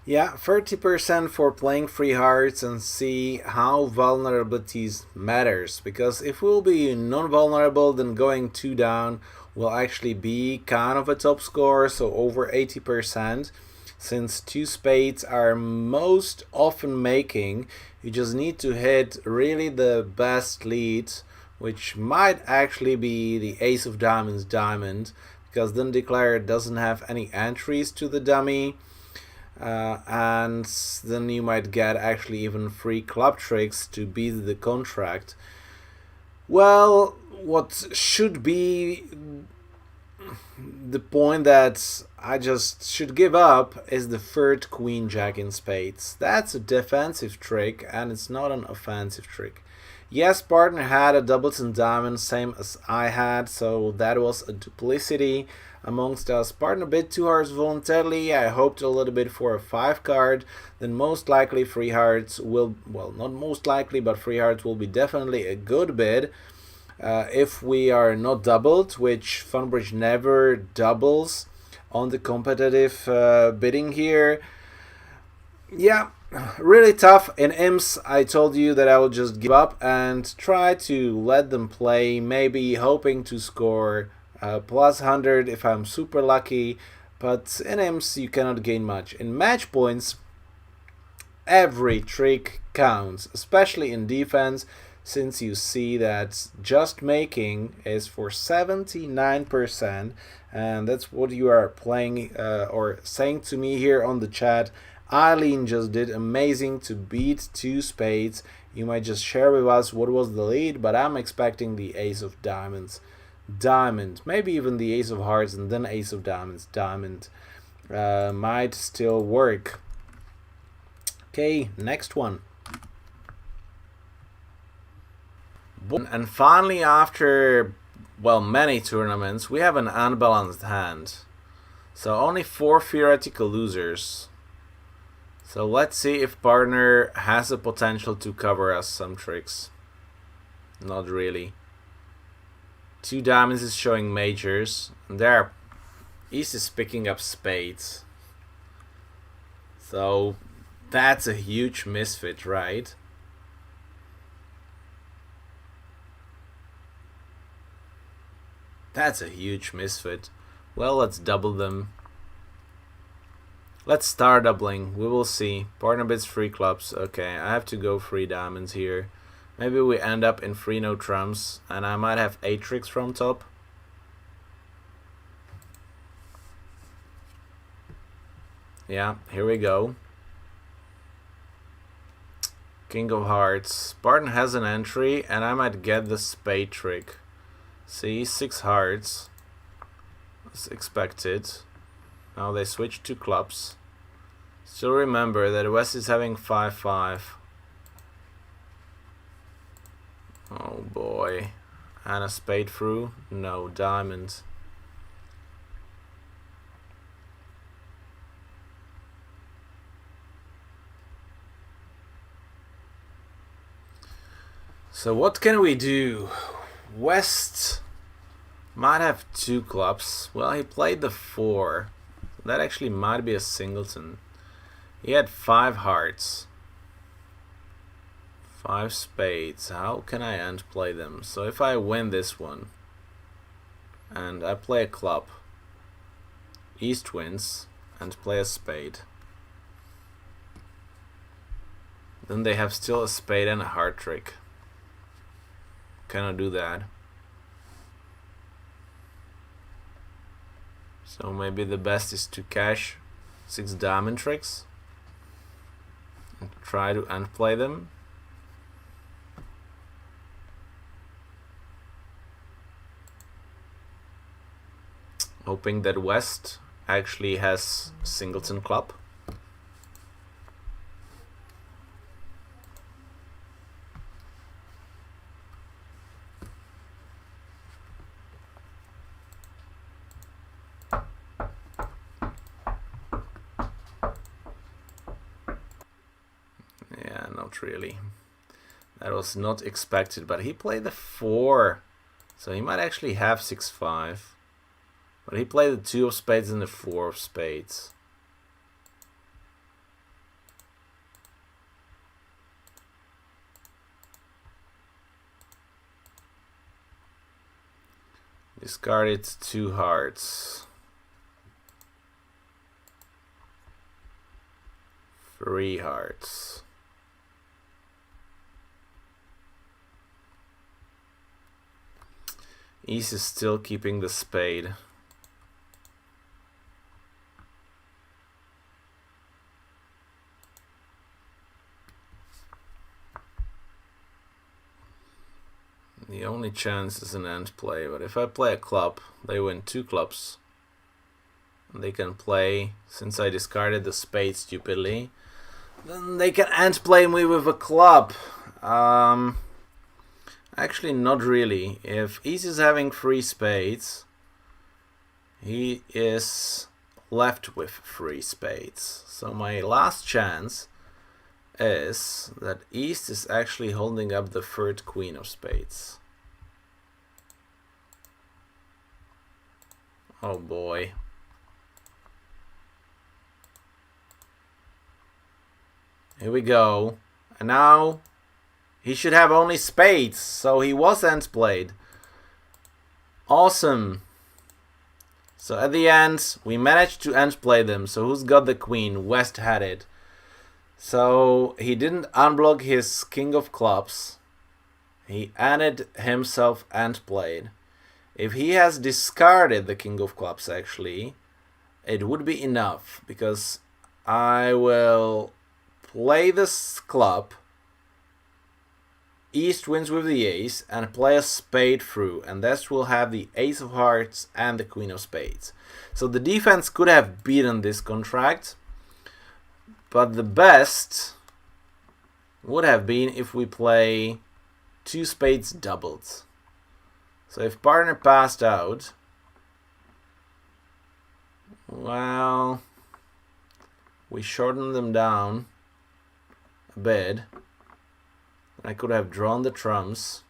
Yeah, 30% for playing 3 hearts and see how vulnerabilities matters. Because if we'll be non-vulnerable, then going 2 down will actually be kind of a top score, so over 80%. Since 2 spades are most often making, you just need to hit really the best lead, which might actually be the ace of diamonds diamond, because then declare doesn't have any entries to the dummy. and then you might get actually even free club tricks to beat the contract. Well, what should be the point that I just should give up is the third queen jack in spades. That's a defensive trick and it's not an offensive trick. Yes, partner had a doubleton diamond, same as I had, so that was a duplicity amongst us. Partner bid 2 hearts voluntarily. I hoped a little bit for a 5 card. Then most likely 3 hearts will, well, not most likely, but 3 hearts will be definitely a good bid. If we are not doubled, which Funbridge never doubles on the competitive bidding here. Yeah, really tough. In IMS, I told you that I will just give up and try to let them play, maybe hoping to score plus 100 if I'm super lucky. But in IMS, you cannot gain much. In match points, every trick counts, especially in defense, since you see that just making is for 79%, and that's what you are playing or saying to me here on the chat. Eileen just did amazing to beat 2 spades. You might just share with us what was the lead, but I'm expecting the ace of diamonds. Diamond, maybe even the ace of hearts and then ace of diamonds. Diamond might still work. Okay, next one. And finally, after, well, many tournaments, we have an unbalanced hand. So only 4 theoretical losers. So let's see if partner has the potential to cover us some tricks. Not really. 2 diamonds is showing majors. And there, East is picking up spades. So that's a huge misfit, right? That's a huge misfit. Well, let's double them. Let's start doubling. We will see. Partner bids 3 clubs. Okay, I have to go 3 diamonds here. Maybe we end up in 3 no trumps, and I might have 8 tricks from top. Yeah, here we go. King of hearts. Partner has an entry, and I might get the spade trick. See, 6 hearts. As expected. Now they switch to clubs. Still remember that West is having 5-5. Oh boy. And a spade through? No, diamond. So what can we do? West might have 2 clubs. Well, he played the 4. That actually might be a singleton. He had 5 hearts. 5 spades. How can I end play them? So if I win this one and I play a club, East wins and play a spade. Then they have still a spade and a heart trick. Can I do that? So maybe the best is to cash 6 diamond tricks and try to unplay them. Hoping that West actually has singleton club. Not really. That was not expected, but he played the 4. So he might actually have 6-5. But he played the 2 of spades and the 4 of spades. Discarded 2 hearts. 3 hearts. East is still keeping the spade. The only chance is an end play, but if I play a club, they win 2 clubs. And they can play, since I discarded the spade stupidly, then they can end play me with a club. Actually, not really. If East is having 3 spades, he is left with 3 spades. So my last chance is that East is actually holding up the 3rd queen of spades. Oh boy. Here we go. And now he should have only spades, so he was end played. Awesome. So at the end, we managed to end play them. So who's got the queen? West had it. So he didn't unblock his king of clubs. He added himself end played. If he has discarded the king of clubs, actually, it would be enough, because I will play this club, East wins with the ace, and play a spade through, and this will have the ace of hearts and the queen of spades. So the defense could have beaten this contract, but the best would have been if we play 2 spades doubled. So if partner passed out, well, we shortened them down a bit. I could have drawn the trumps.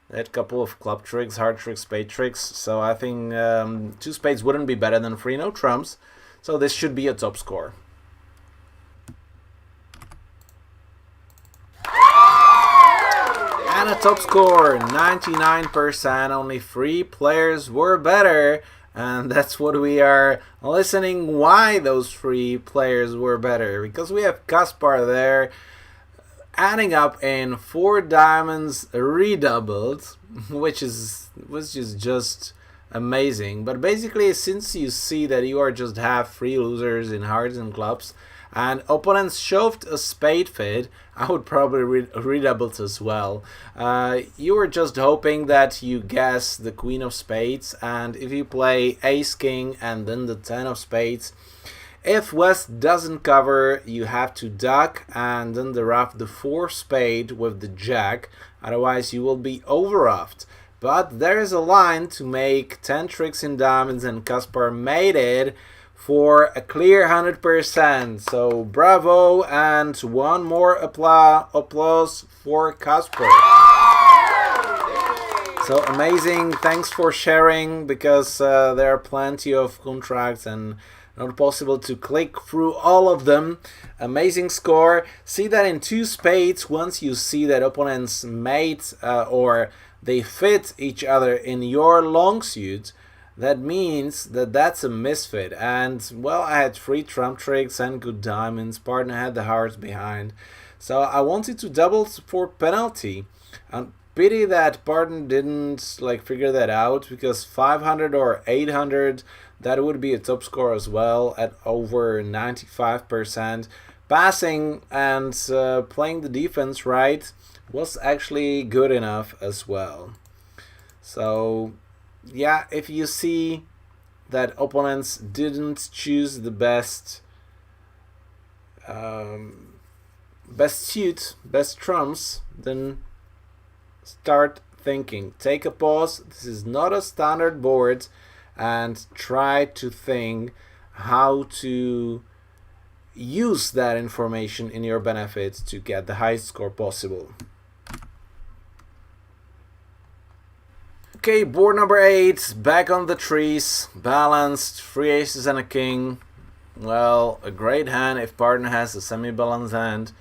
They had a couple of club tricks, heart tricks, spade tricks. So I think 2 spades wouldn't be better than 3 no trumps. So this should be a top score. And a top score, 99%. Only 3 players were better. And that's what we are listening, why those 3 players were better. Because we have Kaspar there, adding up in 4 diamonds redoubled, which is just amazing. But basically, since you see that you are just have 3 losers in hearts and clubs, and opponents shoved a spade fit, I would probably redoubled as well. You were just hoping that you guess the queen of spades, and if you play ace king and then the 10 of spades, if West doesn't cover, you have to duck and then the ruff the 4 spade with the jack, otherwise you will be overruffed. But there is a line to make 10 tricks in diamonds, and Kaspar made it for a clear 100%. So bravo, and one more applause for Kaspar. So amazing, thanks for sharing, because there are plenty of contracts and not possible to click through all of them. Amazing score. See that in 2 spades, once you see that opponents mate or they fit each other in your long suit, that means that that's a misfit. And well, I had 3 trump tricks and good diamonds. Partner had the hearts behind. So I wanted to double for penalty. And pity that partner didn't figure that out, because 500 or 800, that would be a top score as well at over 95%. Passing and playing the defense right was actually good enough as well. So yeah, if you see that opponents didn't choose the best suit, best trumps, then start thinking. Take a pause. This is not a standard board, and try to think how to use that information in your benefit to get the highest score possible. Okay, board number 8, back on the trees, balanced, 3 aces and a king. Well, a great hand if partner has a semi-balanced hand.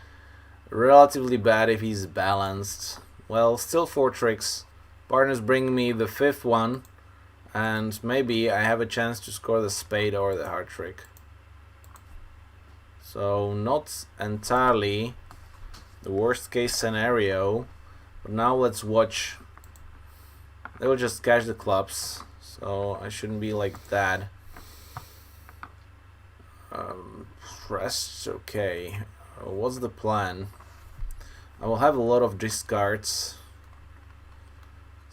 Relatively bad if he's balanced. Well, still 4 tricks. Partner's bringing me the 5th one, and maybe I have a chance to score the spade or the heart trick. So not entirely the worst case scenario, but now let's watch. They will just cash the clubs, so I shouldn't be like that. Pressed, okay. What's the plan? I will have a lot of discards.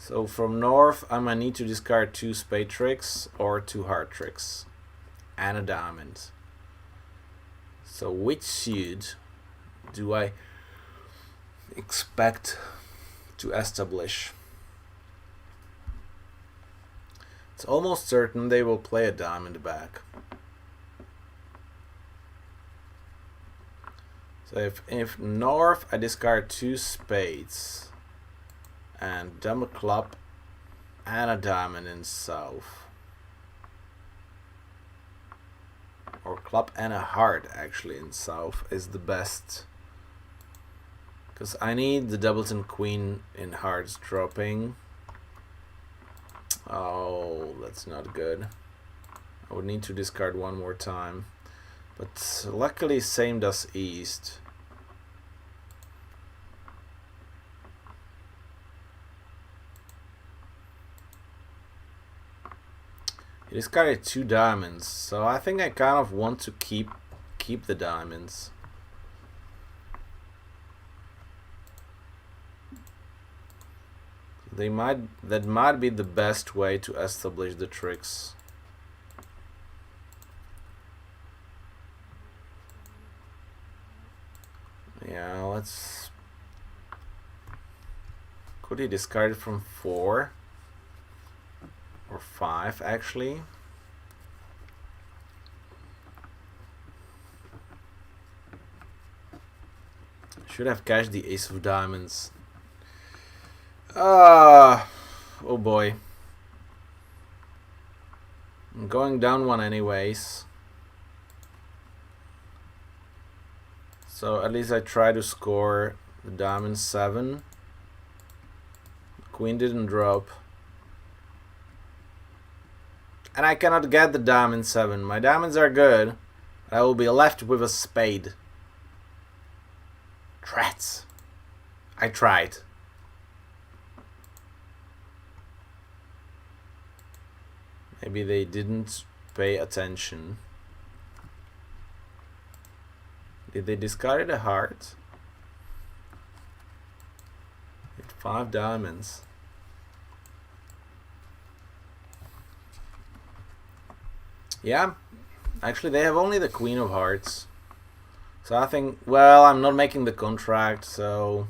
So from north, I might need to discard 2 spade tricks or 2 heart tricks and a diamond. So which suit do I expect to establish? It's almost certain they will play a diamond back. So if north, I discard 2 spades and dump a club and a diamond in south. Or club and a heart actually in south is the best. Because I need the doubleton queen in hearts dropping. Oh, that's not good. I would need to discard one more time. But luckily same does east. He discarded 2 diamonds, so I think I kind of want to keep the diamonds. That might be the best way to establish the tricks. Yeah, let's. Could he discard it from 4 or 5 actually? Should have cashed the ace of diamonds. Oh boy. I'm going down 1 anyways. So at least I try to score the diamond 7. Queen didn't drop. And I cannot get the diamond 7. My diamonds are good. I will be left with a spade. Trats. I tried. Maybe they didn't pay attention. Did they discard a heart? With 5 diamonds. Yeah, actually they have only the queen of hearts. So I think, well, I'm not making the contract, so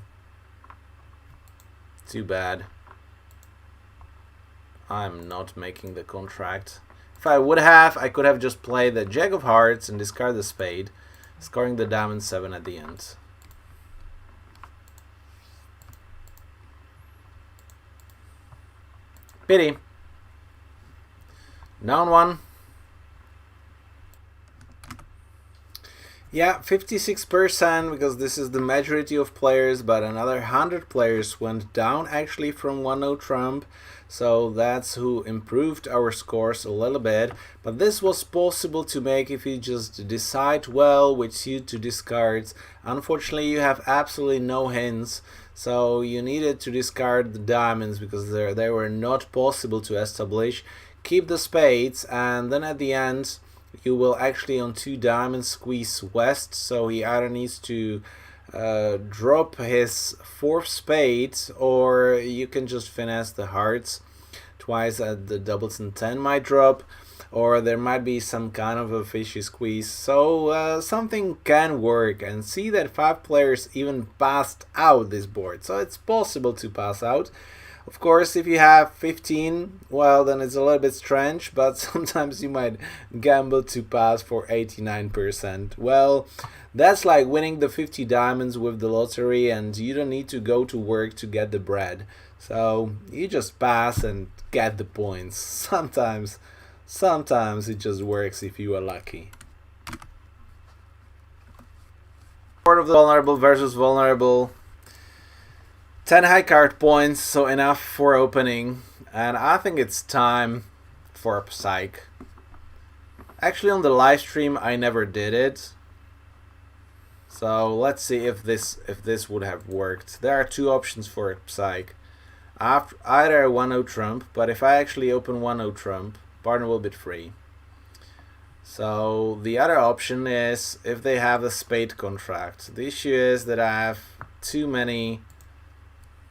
too bad. I'm not making the contract. If I would have, I could have just played the jack of hearts and discard the spade, scoring the diamond 7 at the end. Pity. Down 1. Yeah, 56% because this is the majority of players, but another 100 players went down actually from 1-0 Trump. So that's who improved our scores a little bit. But this was possible to make if you just decide well which suit to discard. Unfortunately, you have absolutely no hints. So you needed to discard the diamonds because they were not possible to establish. Keep the spades, and then at the end you will actually on 2 diamonds squeeze west. So he either needs to drop his 4th spade, or you can just finesse the hearts twice at the doubleton 10 might drop, or there might be some kind of a fishy squeeze. So something can work, and see that 5 players even passed out this board, so it's possible to pass out. Of course, if you have 15, well, then it's a little bit strange, but sometimes you might gamble to pass for 89%. Well, that's like winning the 50 diamonds with the lottery, and you don't need to go to work to get the bread. So you just pass and get the points. Sometimes it just works if you are lucky. Board of the vulnerable versus vulnerable. 10 high card points, so enough for opening, and I think it's time for a psych. Actually, on the live stream I never did it, so let's see if this would have worked. There are 2 options for a psych. Either 1-0 Trump, but if I actually open 1-0 Trump, partner will be free. So the other option is if they have a spade contract. The issue is that I have too many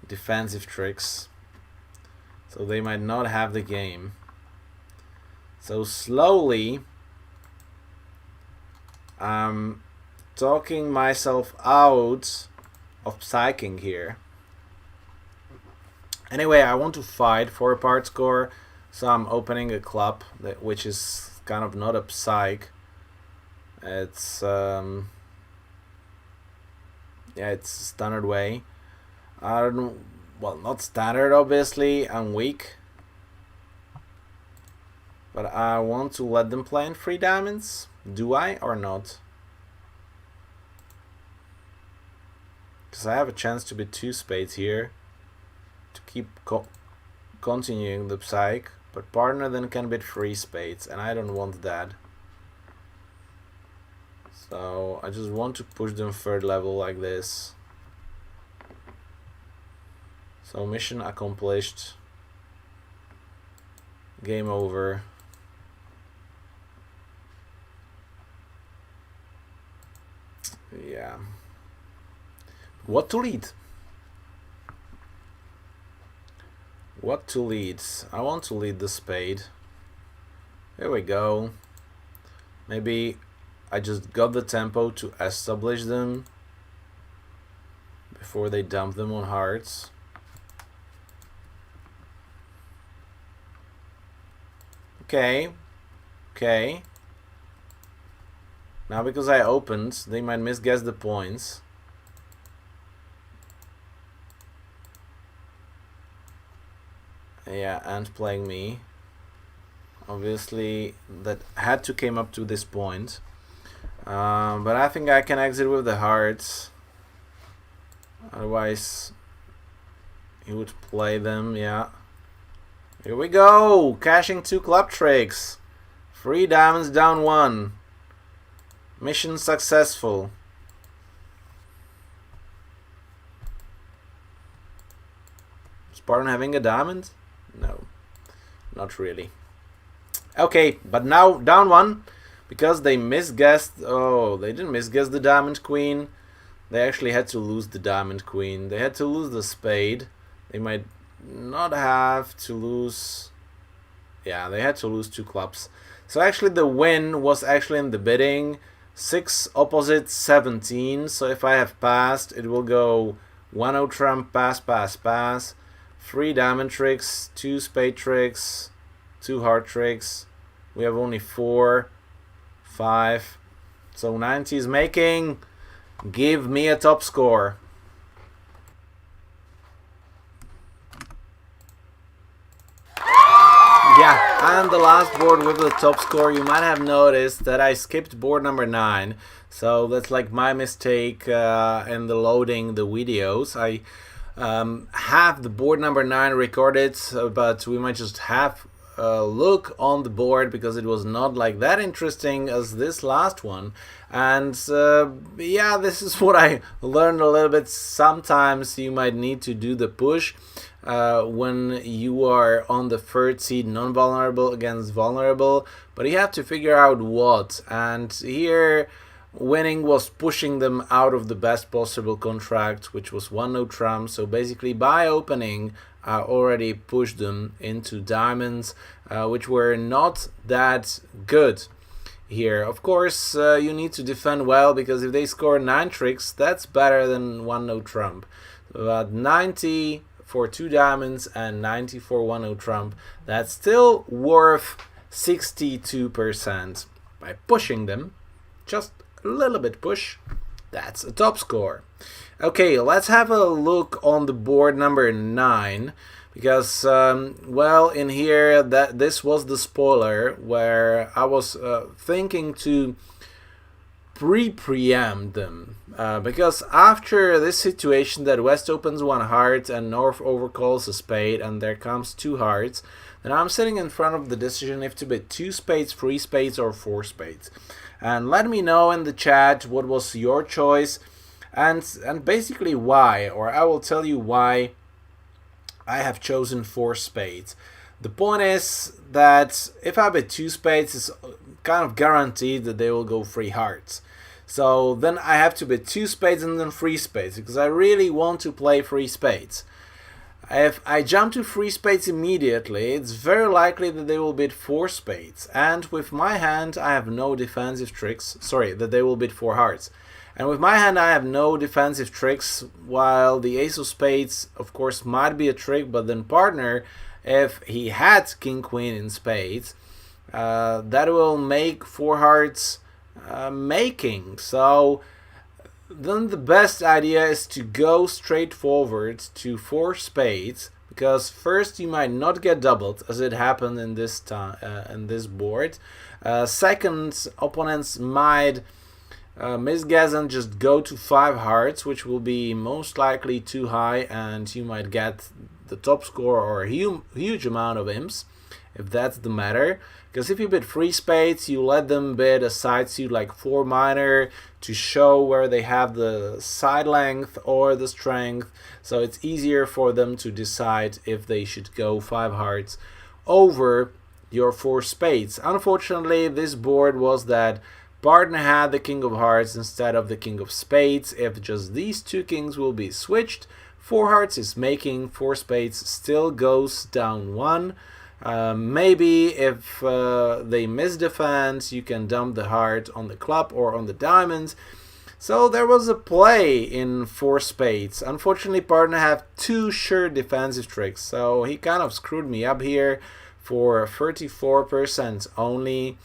defensive tricks. so they might not have the game. So slowly I'm talking myself out of psyching here. Anyway, I want to fight for a part score, so I'm opening a club which is kind of not a psych. It's yeah, it's standard way. I don't know, well, not standard obviously, I'm weak. But I want to let them play in 3 diamonds. Do I or not? Because I have a chance to bid 2 spades here to keep continuing the psych, but partner then can bid 3 spades, and I don't want that. So I just want to push them 3rd level like this. So mission accomplished. Game over. Yeah. What to lead? What to lead? I want to lead the spade. Here we go. Maybe I just got the tempo to establish them before they dump them on hearts. Okay. Okay. Now because I opened, they might misguess the points. Yeah, and playing me. Obviously, that had to came up to this point. But I think I can exit with the hearts. Otherwise, he would play them, yeah. Here we go! Cashing 2 club tricks. 3 diamonds down 1. Mission successful. Spartan having a diamond? No, not really. Okay, but now down 1 because they misguessed. Oh, they didn't misguess the diamond queen. They actually had to lose the diamond queen. They had to lose the spade. They might not have to lose. Yeah, they had to lose 2 clubs. So actually the win was actually in the bidding. 6 opposite 17. So if I have passed, it will go 1-0 trump, pass, pass, pass. 3 diamond tricks, 2 spade tricks, 2 heart tricks. We have only 4, 5. So 90 is making. Give me a top score. Yeah, and the last board with the top score, you might have noticed that I skipped board number 9. So that's like my mistake in the loading the videos. I have the board number 9 recorded, but we might just have a look on the board because it was not like that interesting as this last one. And yeah, this is what I learned a little bit. Sometimes you might need to do the push when you are on the 3rd seed, non-vulnerable against vulnerable, but you have to figure out what. And here winning was pushing them out of the best possible contract, which was 1-0 trump. So basically by opening I already pushed them into diamonds, which were not that good here. Of course you need to defend well, because if they score 9 tricks, that's better than 1-0 trump. But 90 for 2 diamonds and 90 for 1-0 trump, that's still worth 62%. By pushing them, just a little bit push, that's a top score. Okay, let's have a look on the board number 9, because well, in here this was the spoiler where I was thinking to preempt them, because after this situation that West opens 1 heart and North overcalls a spade and there comes 2 hearts, then I'm sitting in front of the decision if to bid 2 spades, 3 spades or 4 spades. And let me know in the chat what was your choice and basically why, or I will tell you why I have chosen 4 spades. The point is that if I bid 2 spades, it's kind of guaranteed that they will go 3 hearts. So then I have to bid 2 spades and then 3 spades, because I really want to play 3 spades. If I jump to 3 spades immediately, it's very likely that they will bid 4 spades. And with my hand, I have no defensive tricks. Sorry, that they will bid 4 hearts. And with my hand, I have no defensive tricks, while the ace of spades, of course, might be a trick, but then partner, if he had king queen in spades, that will make 4 hearts making. So then the best idea is to go straight forward to 4 spades, because first you might not get doubled, as it happened in this in this board. Second, opponents might misguess and just go to 5 hearts, which will be most likely too high, and you might get the top score or a huge amount of imps, if that's the matter. Because if you bid 3 spades, you let them bid a side suit like 4 minor to show where they have the side length or the strength, so it's easier for them to decide if they should go 5 hearts over your 4 spades. Unfortunately, this board was that partner had the king of hearts instead of the king of spades. If just these 2 kings will be switched, 4 hearts is making, 4 spades still goes down 1. Maybe if they misdefend, you can dump the heart on the club or on the diamonds. So there was a play in 4 spades. Unfortunately, partner had 2 sure defensive tricks, so he kind of screwed me up here for 34% only,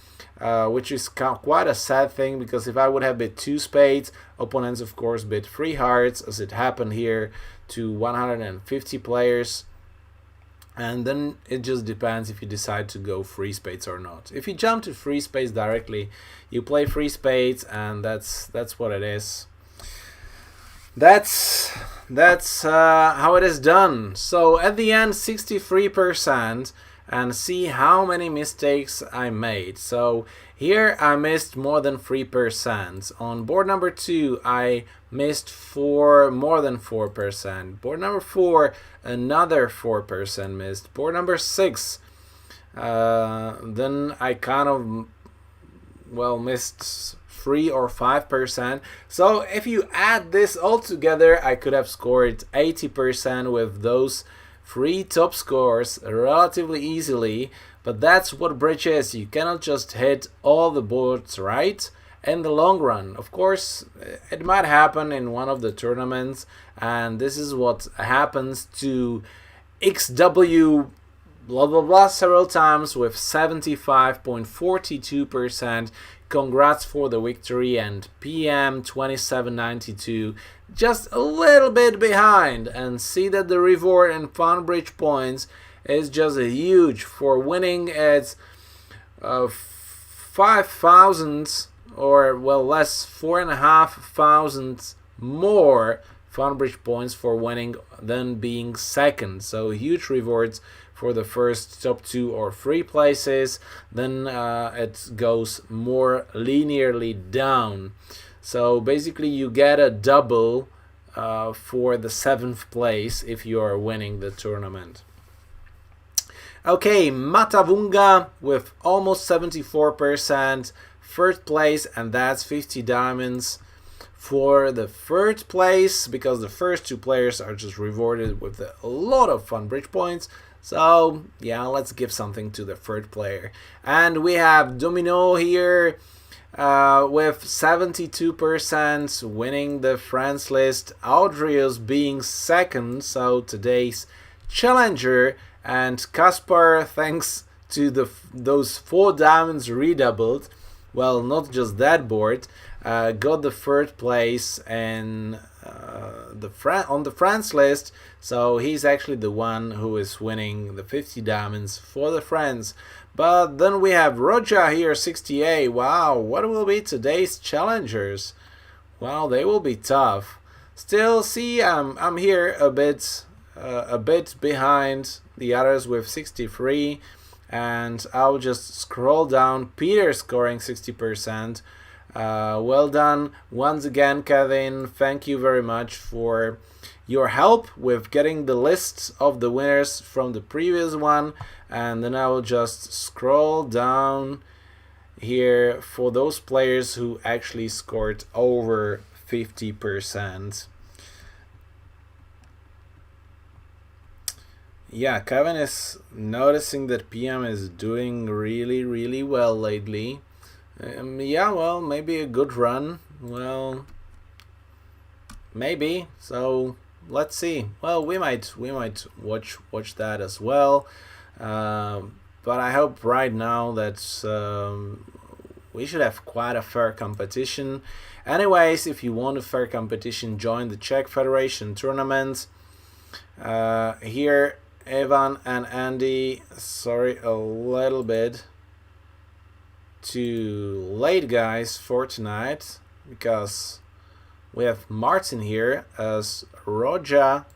which is quite a sad thing, because if I would have bid 2 spades, opponents of course bid 3 hearts, as it happened here to 150 players. And then it just depends if you decide to go 3 spades or not. If you jump to 3 spades directly, you play 3 spades, and that's what it is. That's how it is done. So at the end, 63%, and see how many mistakes I made. So here I missed more than 3%. On board number 2, I missed more than 4%. Board number 4, another 4% missed. Board number 6, then I kind of, well, missed 3 or 5%. So if you add this all together, I could have scored 80% with those 3 top scores relatively easily. But that's what bridge is. You cannot just hit all the boards right in the long run. Of course, it might happen in one of the tournaments, and this is what happens to XW blah blah blah several times with 75.42%. Congrats for the victory, and PM 2792 just a little bit behind, and see that the reward in Funbridge Points is just huge. For winning it's 5,000, or well, less, 4,500 more Funbridge Points for winning than being second. So huge rewards for the first top 2 or 3 places. Then it goes more linearly down. So basically you get a double for the 7th place if you are winning the tournament. Okay, Matavunga with almost 74%, 3rd place, and that's 50 diamonds for the 3rd place, because the first 2 players are just rewarded with a lot of Funbridge points. So yeah, let's give something to the 3rd player. And we have Domino here with 72% winning the friends list. Audrius being 2nd, so today's challenger. And Kaspar, thanks to those 4 diamonds redoubled, well, not just that board, got the 3rd place in on the friends list. So he's actually the one who is winning the 50 diamonds for the friends. But then we have Roja here, 68. Wow, what will be today's challengers? Well, they will be tough. Still, see, I'm here a bit behind the others with 63, and I'll just scroll down. Peter scoring 60%. Well done once again, Kevin. Thank you very much for your help with getting the list of the winners from the previous one. And then I will just scroll down here for those players who actually scored over 50%. Yeah, Kevin is noticing that PM is doing really, really well lately. Yeah, well, maybe a good run. Well, maybe. So let's see. Well, we might watch that as well. But I hope right now that we should have quite a fair competition. Anyways, if you want a fair competition, join the Czech Federation tournament. Here, Evan and Andy, sorry, a little bit too late, guys, for tonight, because we have Martin here as Roja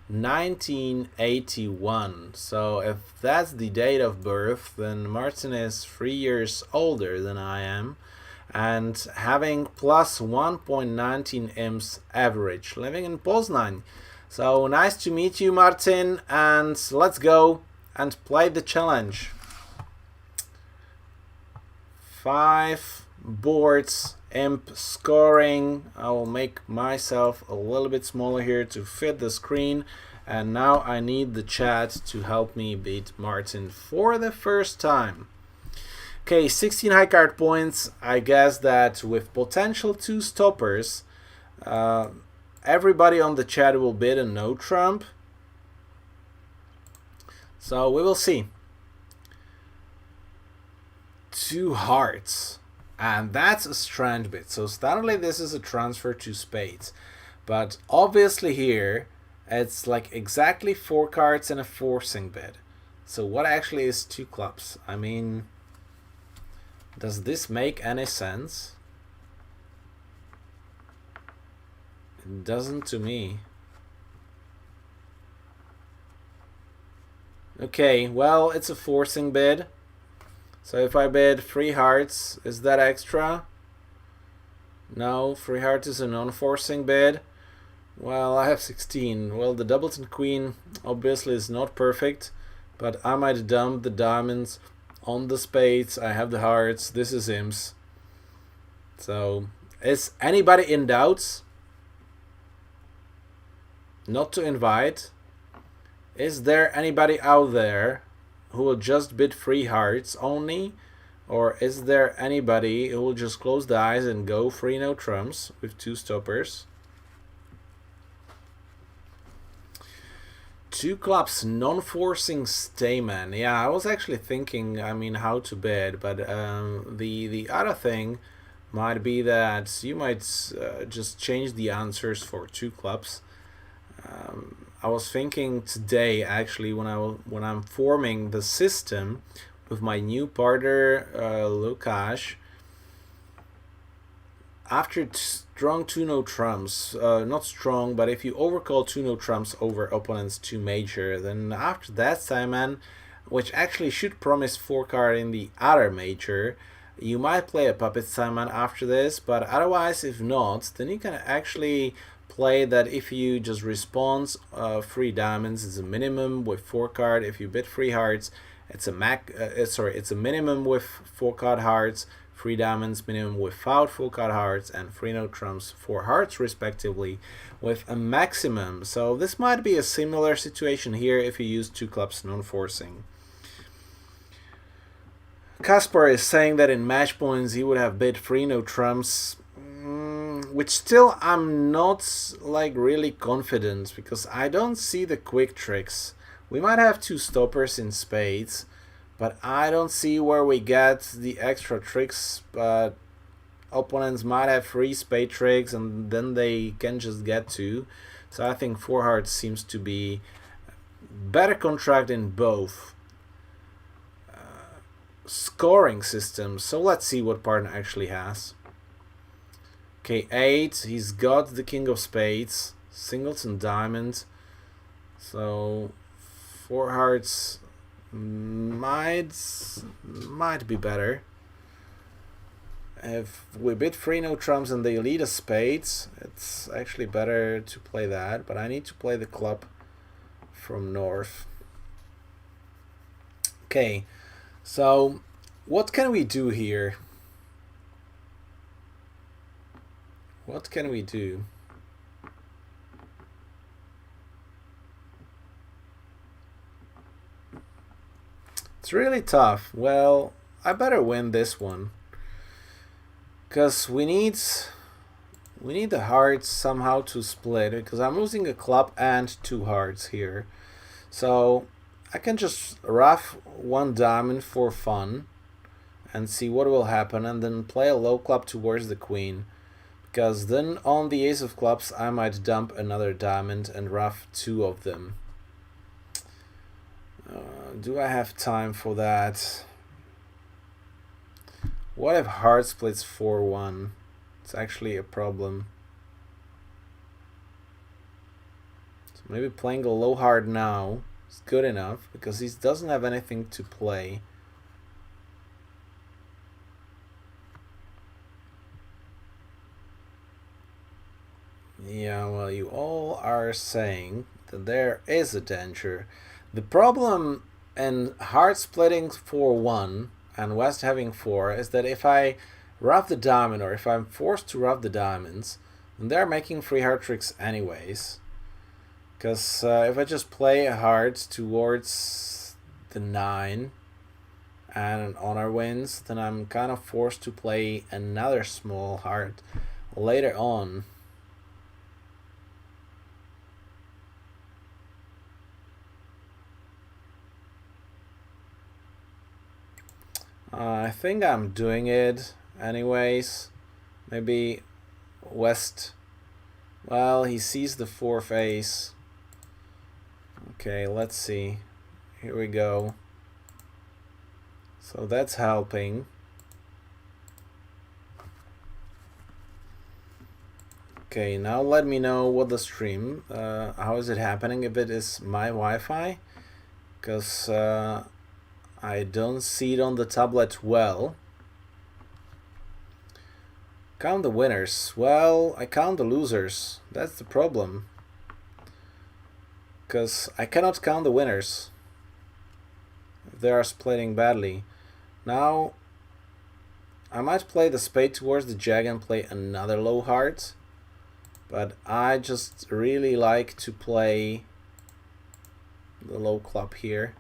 1981. So if that's the date of birth, then Martin is 3 years older than I am, and having plus 1.19 IMS average, living in Poznań. So nice to meet you, Martin, and let's go and play the challenge. 5 boards, imp scoring. I will make myself a little bit smaller here to fit the screen, and now I need the chat to help me beat Martin for the first time. Okay, 16 high card points. I guess that with potential 2 stoppers, everybody on the chat will bid a no trump. So we will see. 2 hearts, and that's a strand bid. So suddenly this is a transfer to spades, but obviously here it's like exactly 4 cards and a forcing bid. So what actually is 2 clubs? I mean, does this make any sense? It doesn't to me. Okay, well, it's a forcing bid. So if I bid 3 hearts, is that extra? No, 3 hearts is a non-forcing bid. Well, I have 16. Well, the doubleton queen obviously is not perfect, but I might dump the diamonds on the spades. I have the hearts. This is imps. So, is anybody in doubts? Not to invite. Is there anybody out there who will just bid 3 hearts only? Or is there anybody who will just close the eyes and go 3 no trumps with 2 stoppers? 2 clubs, non-forcing Stayman. Yeah, I was actually thinking, I mean, how to bid, but the other thing might be that you might just change the answers for 2 clubs. I was thinking today, actually, when I'm forming the system with my new partner, Lukasz, after strong 2 no trumps, not strong, but if you overcall 2 no trumps over opponent's 2 major, then after that Simon, which actually should promise 4 card in the other major, you might play a puppet Simon after this, but otherwise, if not, then you can actually play that if you just respond 3 diamonds, it's a minimum with 4 card. If you bid 3 hearts, it's a minimum with 4 card hearts, 3 diamonds minimum without 4 card hearts, and 3 no trumps, 4 hearts respectively, with a maximum. So this might be a similar situation here if you use 2 clubs non-forcing. Kaspar is saying that in match points he would have bid 3 no trumps, which still I'm not like really confident, because I don't see the quick tricks. We might have 2 stoppers in spades, but I don't see where we get the extra tricks. But opponents might have 3 spade tricks and then they can just get 2. So I think 4 hearts seems to be better contract in both scoring systems. So let's see what partner actually has. Okay, 8, he's got the king of spades, singleton diamond, so 4 hearts might be better. If we bid 3 no trumps and they lead a spades, it's actually better to play that, but I need to play the club from north. Okay, so what can we do here? What can we do? It's really tough. Well, I better win this one. Because we need the hearts somehow to split, because I'm losing a club and 2 hearts here. So I can just rough 1 diamond for fun and see what will happen, and then play a low club towards the queen. Because then on the ace of clubs I might dump another diamond and rough 2 of them. Do I have time for that? What if heart splits 4-1? It's actually a problem. So maybe playing a low heart now is good enough, because he doesn't have anything to play. Yeah, well, you all are saying that there is a danger. The problem in heart splitting 4-1 and West having 4 is that if I rough the diamond, or if I'm forced to rough the diamonds, then they're making free heart tricks anyways. Because if I just play a heart towards the 9 and an honor wins, then I'm kind of forced to play another small heart later on. I think I'm doing it anyways. Maybe West. Well, he sees the 4th ace. Okay, let's see. Here we go. So that's helping. Okay, now let me know what the stream, how is it happening, if it is my Wi-Fi, because I don't see it on the tablet well. Count the winners. Well, I count the losers. That's the problem. Because I cannot count the winners if they are splitting badly. Now, I might play the spade towards the jack and play another low heart. But I just really like to play the low club here.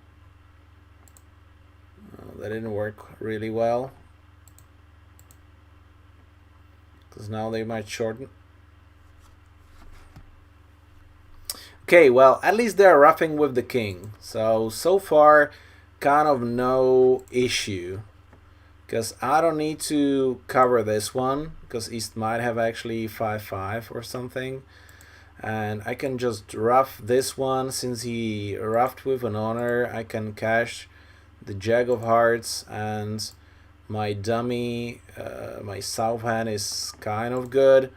That didn't work really well, because now they might shorten. Okay, well, at least they're roughing with the king. So far, kind of no issue. Because I don't need to cover this one, because East might have actually 5-5 or something. And I can just rough this one. Since he roughed with an honor, I can cash the jack of hearts, and my dummy, my south hand is kind of good.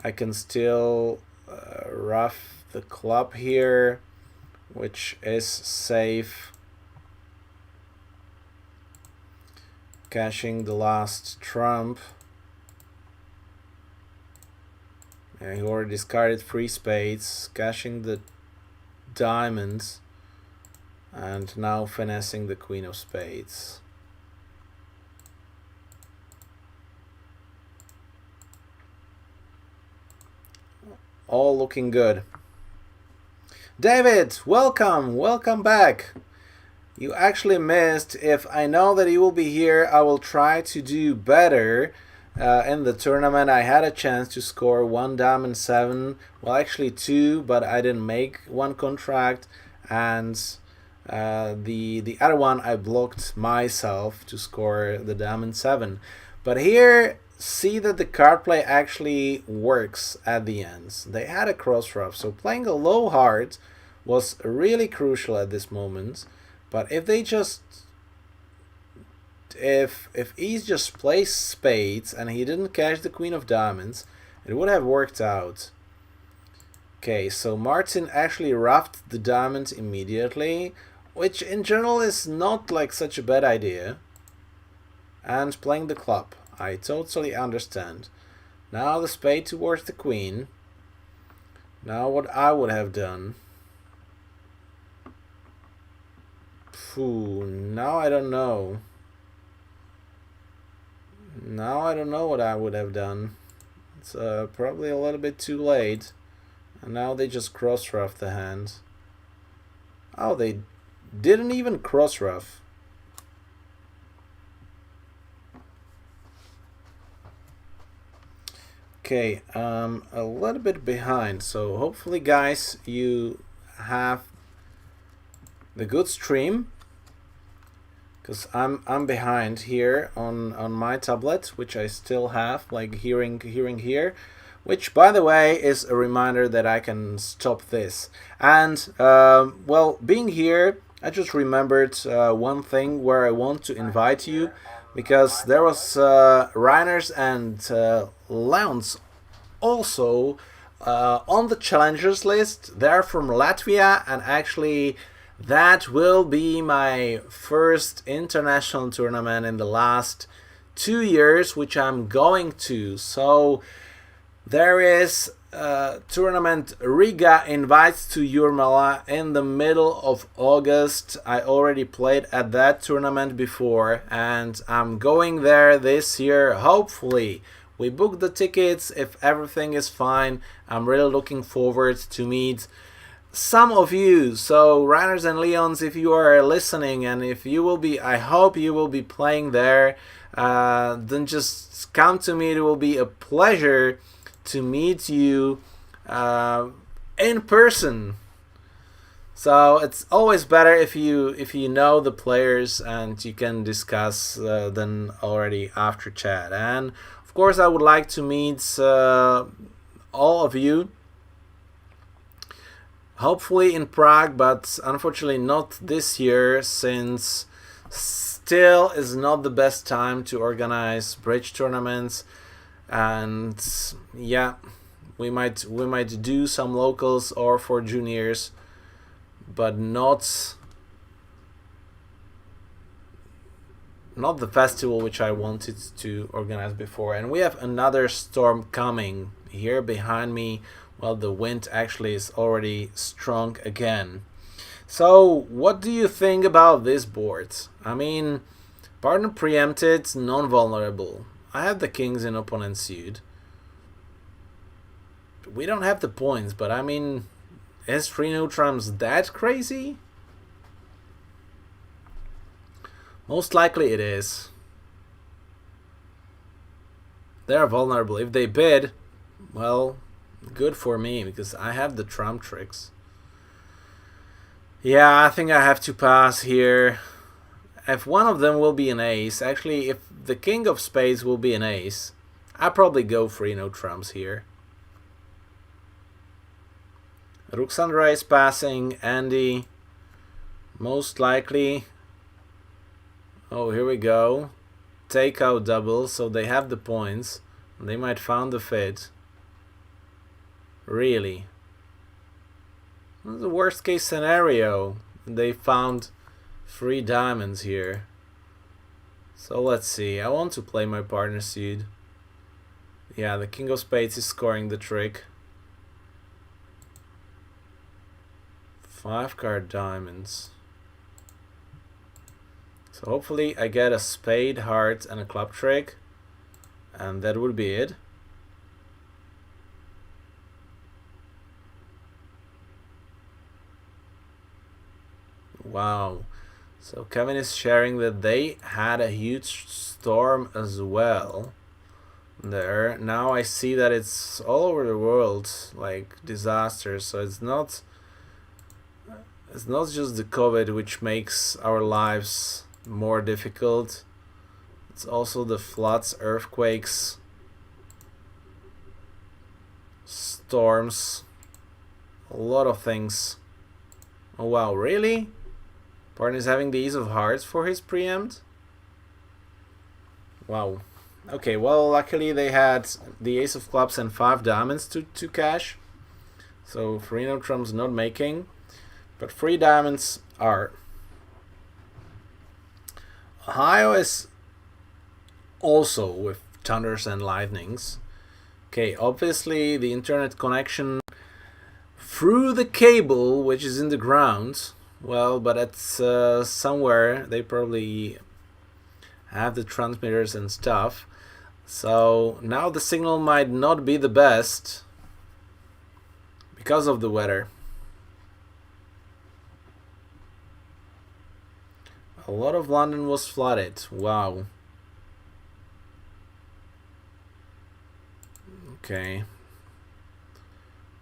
I can still rough the club here, which is safe. Cashing the last trump. Yeah, he already discarded 3 spades, cashing the diamonds, and now finessing the queen of spades. All looking good. David, welcome back. You actually missed. If I know that you will be here, I will try to do better. In the tournament, I had a chance to score 1 diamond 7, well actually 2, but I didn't make 1 contract, and the other one I blocked myself to score the diamond 7. But here, see that the card play actually works at the ends. They had a cross rough, so playing a low heart was really crucial at this moment. But if they just, if East just plays spades and he didn't cash the queen of diamonds, it would have worked out. Okay, so Martin actually roughed the diamonds immediately, which in general is not like such a bad idea. And playing the club, I totally understand. Now the spade towards the queen. Now what I would have done. Now I don't know. Now I don't know what I would have done. It's probably a little bit too late. And now they just cross-rough the hand. Oh, they didn't even cross-rough. Okay, a little bit behind, so hopefully guys you have the good stream, because I'm behind here on my tablet, which I still have like hearing here, which by the way is a reminder that I can stop this. And well, being here, I just remembered one thing where I want to invite you, because there was Reiners and Leons also on the challengers list. They're from Latvia, and actually that will be my first international tournament in the last 2 years, which I'm going to. So there is tournament Riga invites to Jurmala in the middle of August. I already played at that tournament before, and I'm going there this year, hopefully. We booked the tickets if everything is fine. I'm really looking forward to meet some of you. So Reiners and Leons, if you are listening, and if you will be, I hope you will be playing there, then just come to me. It will be a pleasure to meet you in person. So it's always better if you know the players and you can discuss them already after chat. And of course I would like to meet all of you, hopefully in Prague, but unfortunately not this year, since still is not the best time to organize bridge tournaments. And yeah, we might do some locals or for juniors, but not the festival which I wanted to organize before. And we have another storm coming here behind me. Well, the wind actually is already strong again. So what do you think about this board? I mean, partner preempted, non-vulnerable. I have the kings in opponent's suit. We don't have the points, but I mean, is 3 no trumps that crazy? Most likely it is. They're vulnerable. If they bid, well, good for me, because I have the trump tricks. Yeah, I think I have to pass here. If one of them will be an ace, actually, if the king of spades will be an ace, I probably go 3 no trumps here. Ruxandra is passing, Andy, most likely. Oh, here we go. Take out double, so they have the points. They might found the fit. Really? This is the worst case scenario. They found 3 diamonds here. So let's see. I want to play my partner suit. Yeah, the king of spades is scoring the trick. 5 card diamonds. So hopefully I get a spade, heart, and a club trick, and that would be it. Wow. So Kevin is sharing that they had a huge storm as well there. Now I see that it's all over the world, like disasters. So it's not just the COVID which makes our lives more difficult. It's also the floods, earthquakes, storms, a lot of things. Oh wow, really? Partner is having the ace of hearts for his preempt? Wow. Okay, well, luckily they had the ace of clubs and 5 diamonds to cash. So 3 no trumps not making, but 3 diamonds are. Ohio is also with thunders and lightnings. Okay, obviously the internet connection through the cable, which is in the ground. Well, but it's somewhere. They probably have the transmitters and stuff. So now the signal might not be the best because of the weather. A lot of London was flooded. Wow. Okay.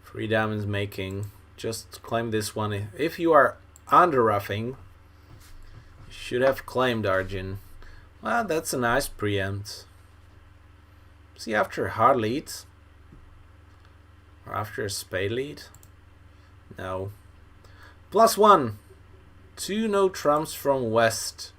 3 diamonds making. Just claim this one. If you are under roughing, you should have claimed Argin. Well, that's a nice preempt. See, after a hard lead? Or after a spade lead? No. +1. 2 no trumps from West.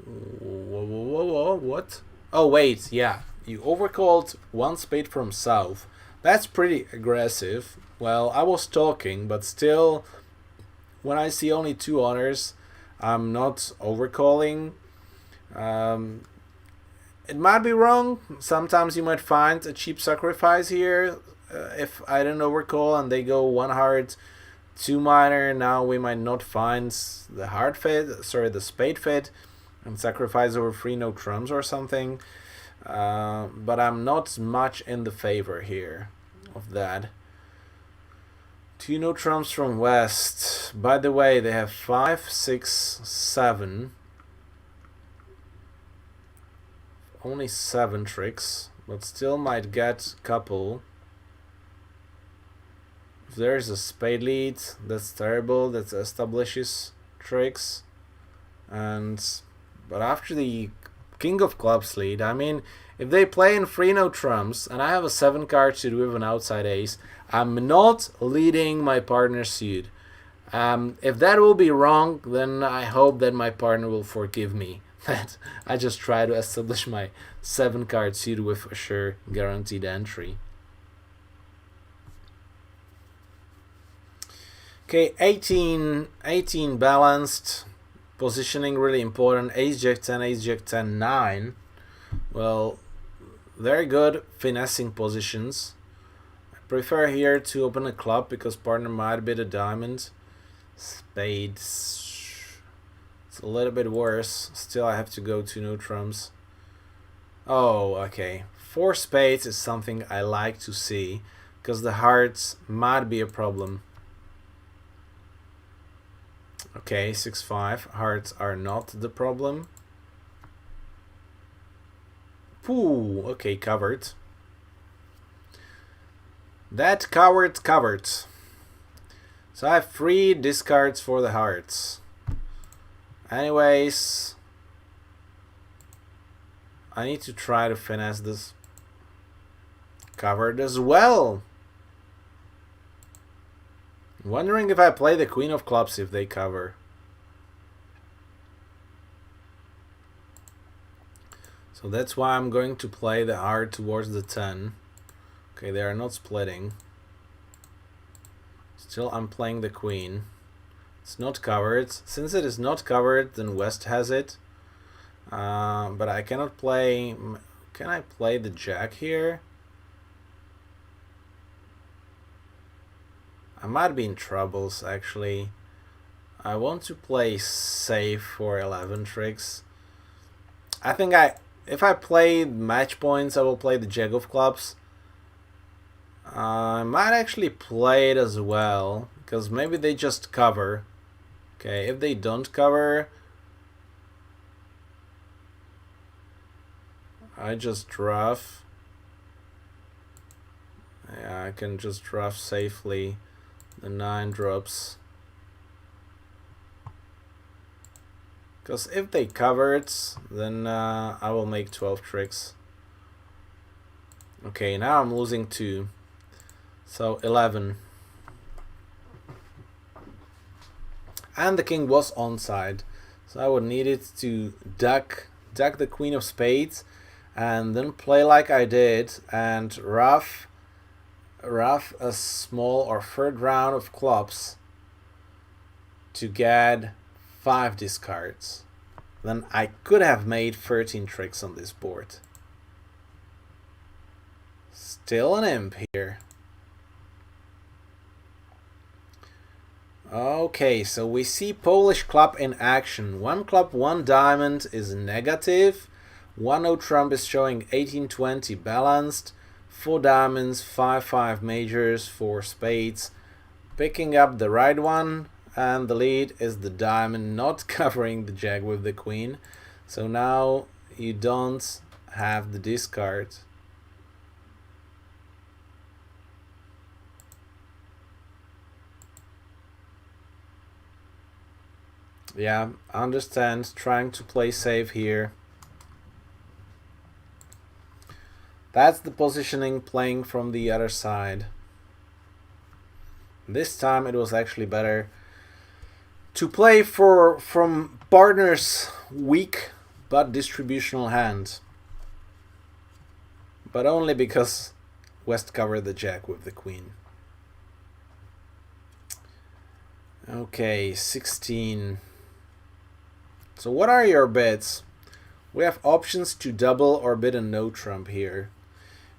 Whoa, what? Oh, wait, yeah. You overcalled 1 spade from South. That's pretty aggressive. Well, I was talking, but still, when I see only 2 honors, I'm not overcalling. It might be wrong. Sometimes you might find a cheap sacrifice here. If I don't overcall and they go 1 heart, 2 minor, now we might not find the heart fit, sorry, the spade fit, and sacrifice over 3 no trumps or something. But I'm not much in the favor here of that. 2 no trumps from West. By the way, they have 5, 6, 7. Only 7 tricks, but still might get a couple. If there's a spade lead, that's terrible. That establishes tricks. But after the King of Clubs lead, I mean, if they play in 3 no trumps and I have a 7 card suit with an outside ace, I'm not leading my partner's suit. If that will be wrong, then I hope that my partner will forgive me. That I just try to establish my 7 card suit with a sure guaranteed entry. Okay, 18 balanced. Positioning really important. Ace Jack 10, Ace Jack 10, 9. Well, very good finessing positions. I prefer here to open a club because partner might bid a diamond. Spades. It's a little bit worse. Still, I have to go to no trumps. Oh, okay. 4 spades is something I like to see because the hearts might be a problem. Okay, 6-5. Hearts are not the problem. Ooh, okay, covered. That covered. So I have 3 discards for the hearts. Anyways, I need to try to finesse this. Covered as well. Wondering if I play the Queen of Clubs if they cover. So that's why I'm going to play the heart towards the 10. Okay, they are not splitting. Still, I'm playing the Queen. It's not covered. Since it is not covered, then West has it. But I cannot play... Can I play the Jack here? I might be in troubles, actually. I want to play safe for 11 tricks. I think if I play match points, I will play the Jack of Clubs. I might actually play it as well, because maybe they just cover. Okay, if they don't cover, I just rough. Yeah, I can just rough safely. The 9 drops. Because if they cover it, then I will make 12 tricks. Okay, now I'm losing 2. So 11. And the king was onside. So I would need it to duck the Queen of Spades and then play like I did and rough a small or third round of clubs to get 5 discards. Then I could have made 13 tricks on this board. Still an imp here. Okay, so we see Polish club in action. 1 club, 1 diamond is negative. 1 no trump is showing 18-20 balanced. 4 diamonds, 5-5 majors, 4 spades. Picking up the right one, and the lead is the diamond not covering the Jack with the Queen. So now you don't have the discard. Yeah, I understand. Trying to play safe here. That's the positioning playing from the other side. This time it was actually better to play from partner's weak but distributional hand. But only because West covered the jack with the queen. Okay, 16. So what are your bets? We have options to double or bid a no trump here.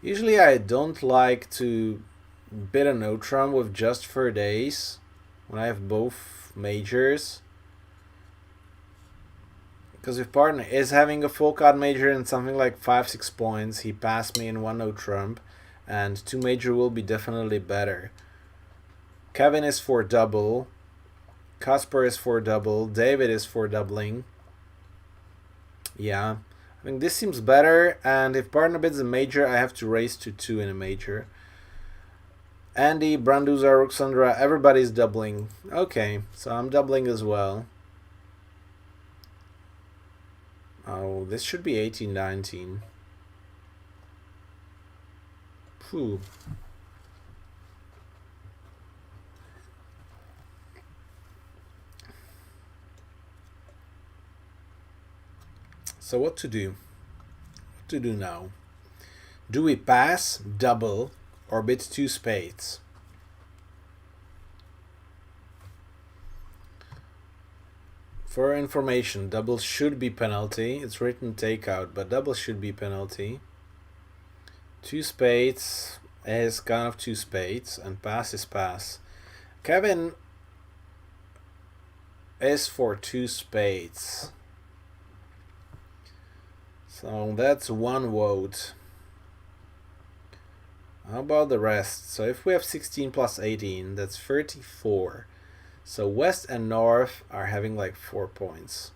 Usually I don't like to bid a no trump with just third ace when I have both majors. Because if partner is having a full card major and something like 5-6 points, he passed me in one no trump, and 2 major will be definitely better. Kevin is for double. Kasper is for double. David is for doubling. Yeah, I think this seems better, and if partner bids a major, I have to raise to 2 in a major. Andy, Branduza, Ruxandra, everybody's doubling. Okay, so I'm doubling as well. Oh, this should be 18-19. Phew. So what to do? What to do now? Do we pass, double, or bid 2 spades? For information, double should be penalty. It's written takeout, but double should be penalty. 2 spades is kind of 2 spades, and pass is pass. Kevin is for 2 spades. So that's 1 vote. How about the rest? So if we have 16 plus 18, that's 34. So West and North are having like 4 points.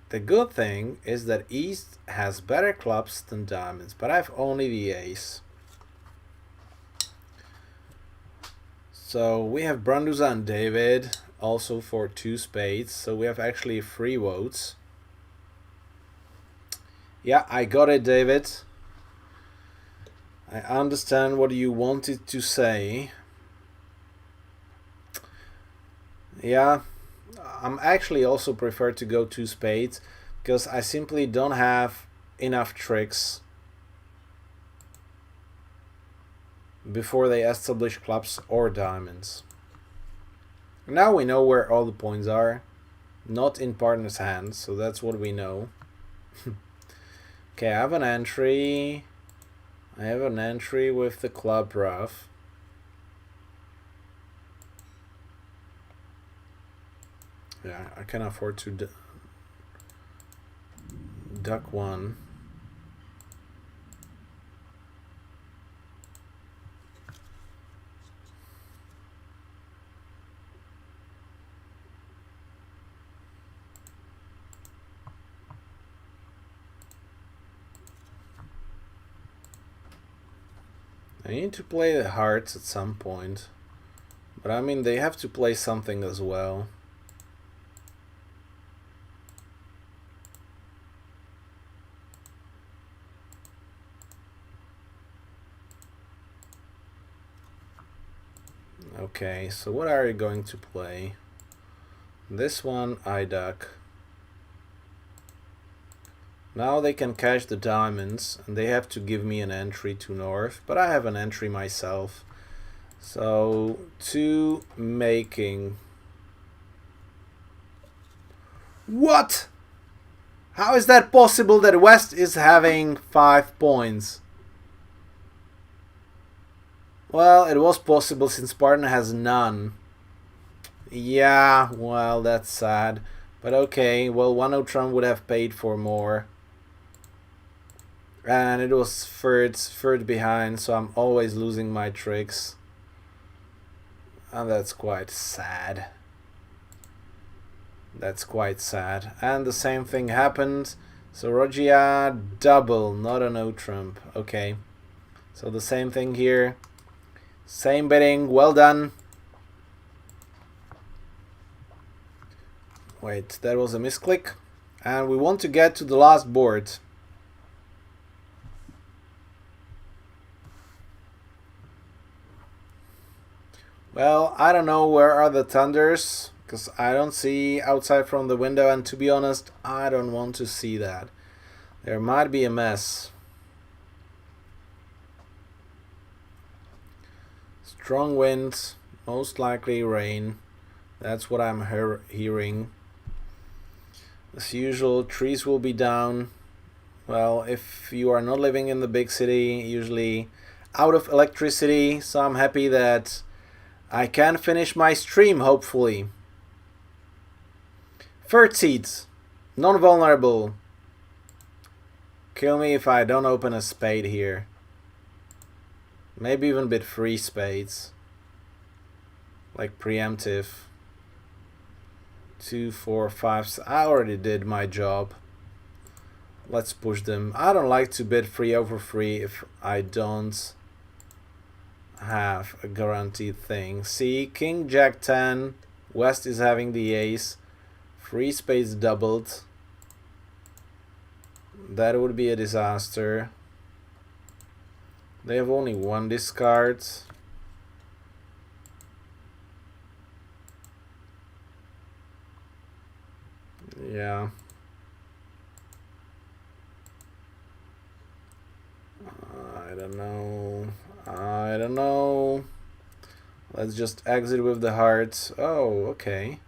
The good thing is that East has better clubs than diamonds, but I have only the ace. So we have Branduza and David also for 2 spades. So we have actually 3 votes. Yeah, I got it, David. I understand what you wanted to say. Yeah, I'm actually also prefer to go 2 spades because I simply don't have enough tricks before they establish clubs or diamonds. Now we know where all the points are, not in partner's hands, so that's what we know. Okay, I have an entry. I have an entry with the club rough. Yeah, I can afford to duck 1. I need to play the hearts at some point, but I mean they have to play something as well. Okay, so what are you going to play? This one I duck. Now they can cash the diamonds and they have to give me an entry to North, but I have an entry myself. So 2 making. What? How is that possible that West is having 5 points? Well, it was possible since partner has none. Yeah, well, that's sad. But okay, well, 1 Trump would have paid for more. And it was third behind, so I'm always losing my tricks. And that's quite sad. That's quite sad. And the same thing happened So Rogia double, not a no trump. Okay. So the same thing here. Same betting, well done. Wait, that was a misclick. And we want to get to the last board. Well, I don't know where are the thunders, because I don't see outside from the window, and to be honest, I don't want to see that. There might be a mess. Strong wind, most likely rain. That's what I'm hearing. As usual, trees will be down. Well, if you are not living in the big city, usually out of electricity, so I'm happy that I can finish my stream, hopefully. Third seat, non-vulnerable. Kill me if I don't open a spade here. Maybe even bid 3 spades. Like preemptive. 2, 4, 5. I already did my job. Let's push them. I don't like to bid 3 over 3 if I don't have a guaranteed thing. See, King Jack 10. West is having the ace. 3 spades doubled. That would be a disaster. They have only 1 discard. Yeah. I don't know. I don't know. Let's just exit with the hearts. Oh, okay.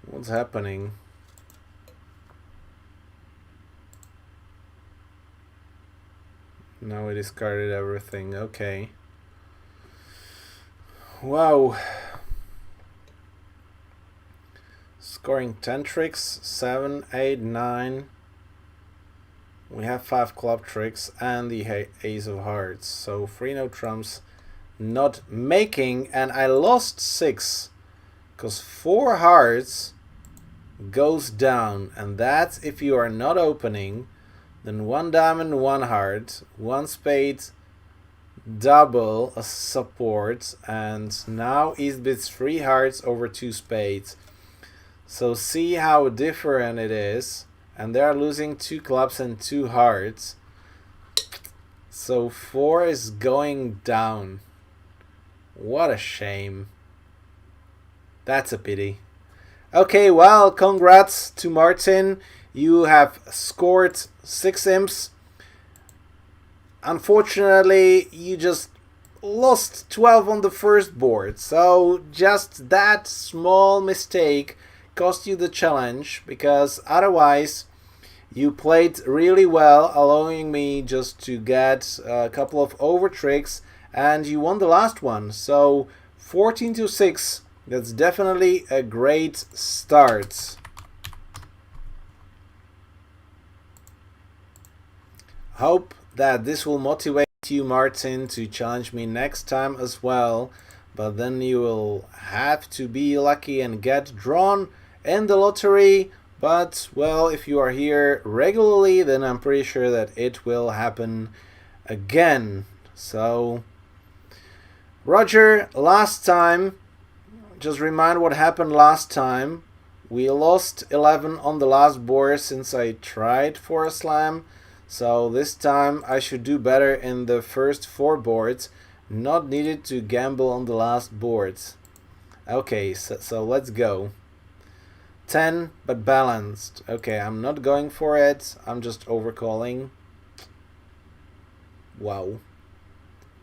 What's happening? Now we discarded everything. Okay. Wow. Scoring 10 tricks. 7, 8, 9. We have 5 club tricks and the ace of hearts. So 3 no trumps not making, and I lost 6 because 4 hearts goes down, and that's if you are not opening. Then 1 diamond, 1 heart, 1 spade, double a support, and now East bids 3 hearts over 2 spades. So see how different it is, and they are losing 2 clubs and 2 hearts. So 4 is going down. What a shame. That's a pity. Okay, well, congrats to Martin. You have scored 6 imps. Unfortunately, you just lost 12 on the first board. So just that small mistake cost you the challenge, because otherwise you played really well, allowing me just to get a couple of over tricks, and you won the last one. So 14-6. That's definitely a great start. Hope that this will motivate you, Martin, to challenge me next time as well. But then you will have to be lucky and get drawn in the lottery. But, well, if you are here regularly, then I'm pretty sure that it will happen again. So, Roger, last time, just remind what happened last time. We lost 11 on the last board since I tried for a slam. So this time I should do better in the first 4 boards. Not needed to gamble on the last boards. Okay, so let's go. 10, but balanced. Okay, I'm not going for it. I'm just overcalling. Wow.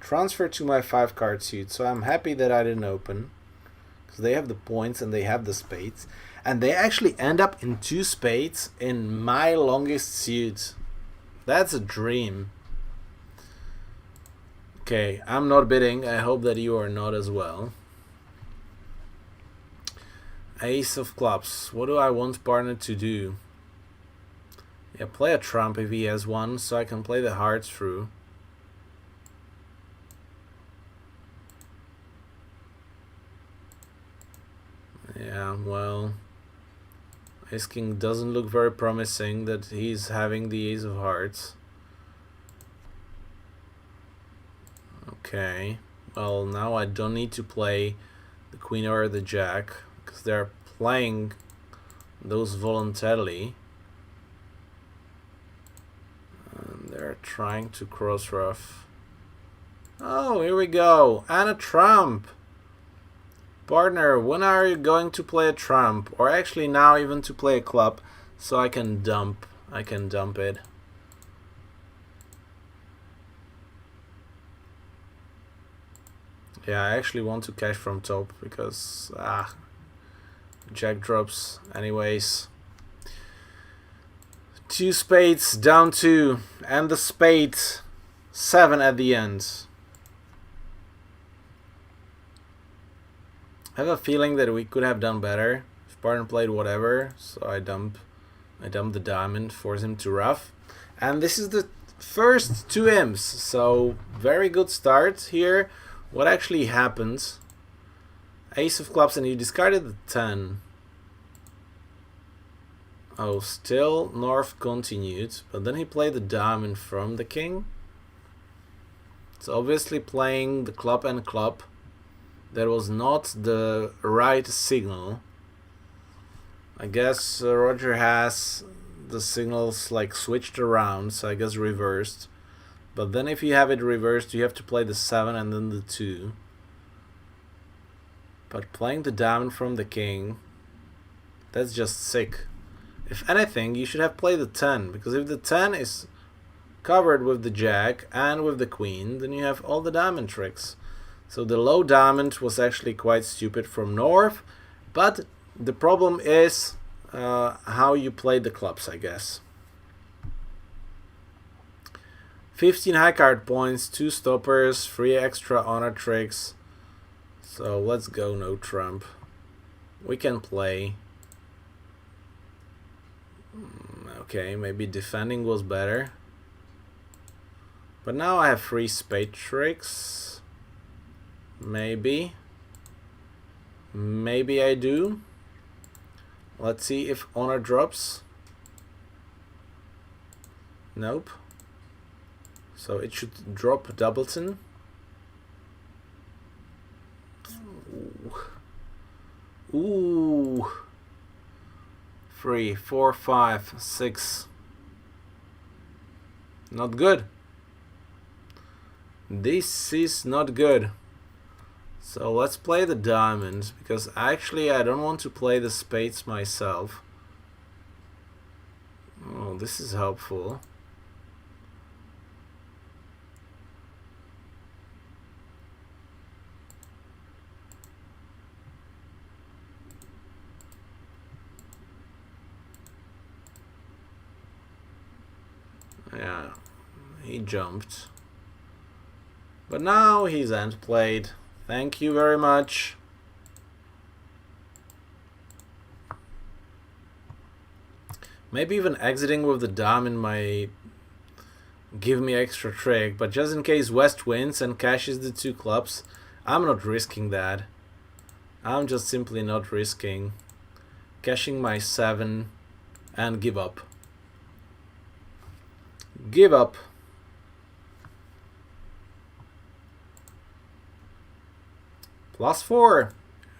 Transfer to my 5 card suit. So I'm happy that I didn't open. Because they have the points and they have the spades. And they actually end up in 2 spades in my longest suit. That's a dream. Okay, I'm not bidding. I hope that you are not as well. Ace of clubs. What do I want partner to do? Yeah, play a trump if he has one, so I can play the hearts through. Yeah, well, His king doesn't look very promising that he's having the ace of hearts. Okay, well now I don't need to play the queen or the jack because they're playing those voluntarily. And they're trying to cross rough. Oh, here we go, and a trump. Partner, when are you going to play a trump? Or actually now even to play a club, so I can dump it. Yeah, I actually want to cash from top because jack drops anyways. 2 spades down 2 and the spade 7 at the end. I have a feeling that we could have done better if partner played whatever, so I dump the diamond, force him to rough, and this is the first 2 imps, so very good start here. What actually happened? Ace of clubs and he discarded the 10. Oh, still North continued, but then he played the diamond from the king. So obviously playing the club and club. That was not the right signal. I guess Roger has the signals like switched around, so I guess reversed. But then if you have it reversed, you have to play the 7 and then the 2. But playing the diamond from the king, that's just sick. If anything, you should have played the 10, because if the 10 is covered with the jack and with the queen, then you have all the diamond tricks. So the low diamond was actually quite stupid from North, but the problem is how you play the clubs, I guess. 15 high card points, 2 stoppers, 3 extra honor tricks. So let's go no trump. We can play. Okay, maybe defending was better. But now I have 3 spade tricks. Maybe I do. Let's see if honor drops. Nope. So it should drop doubleton. Ooh. 3, 4, 5, 6. Not good. This is not good. So let's play the diamond, because actually I don't want to play the spades myself. Oh, this is helpful. Yeah, he jumped. But now he's end played. Thank you very much. Maybe even exiting with the diamond might give me extra trick, but just in case West wins and cashes the 2 clubs, I'm not risking that. I'm just simply not risking cashing my 7 and give up. Give up. +4.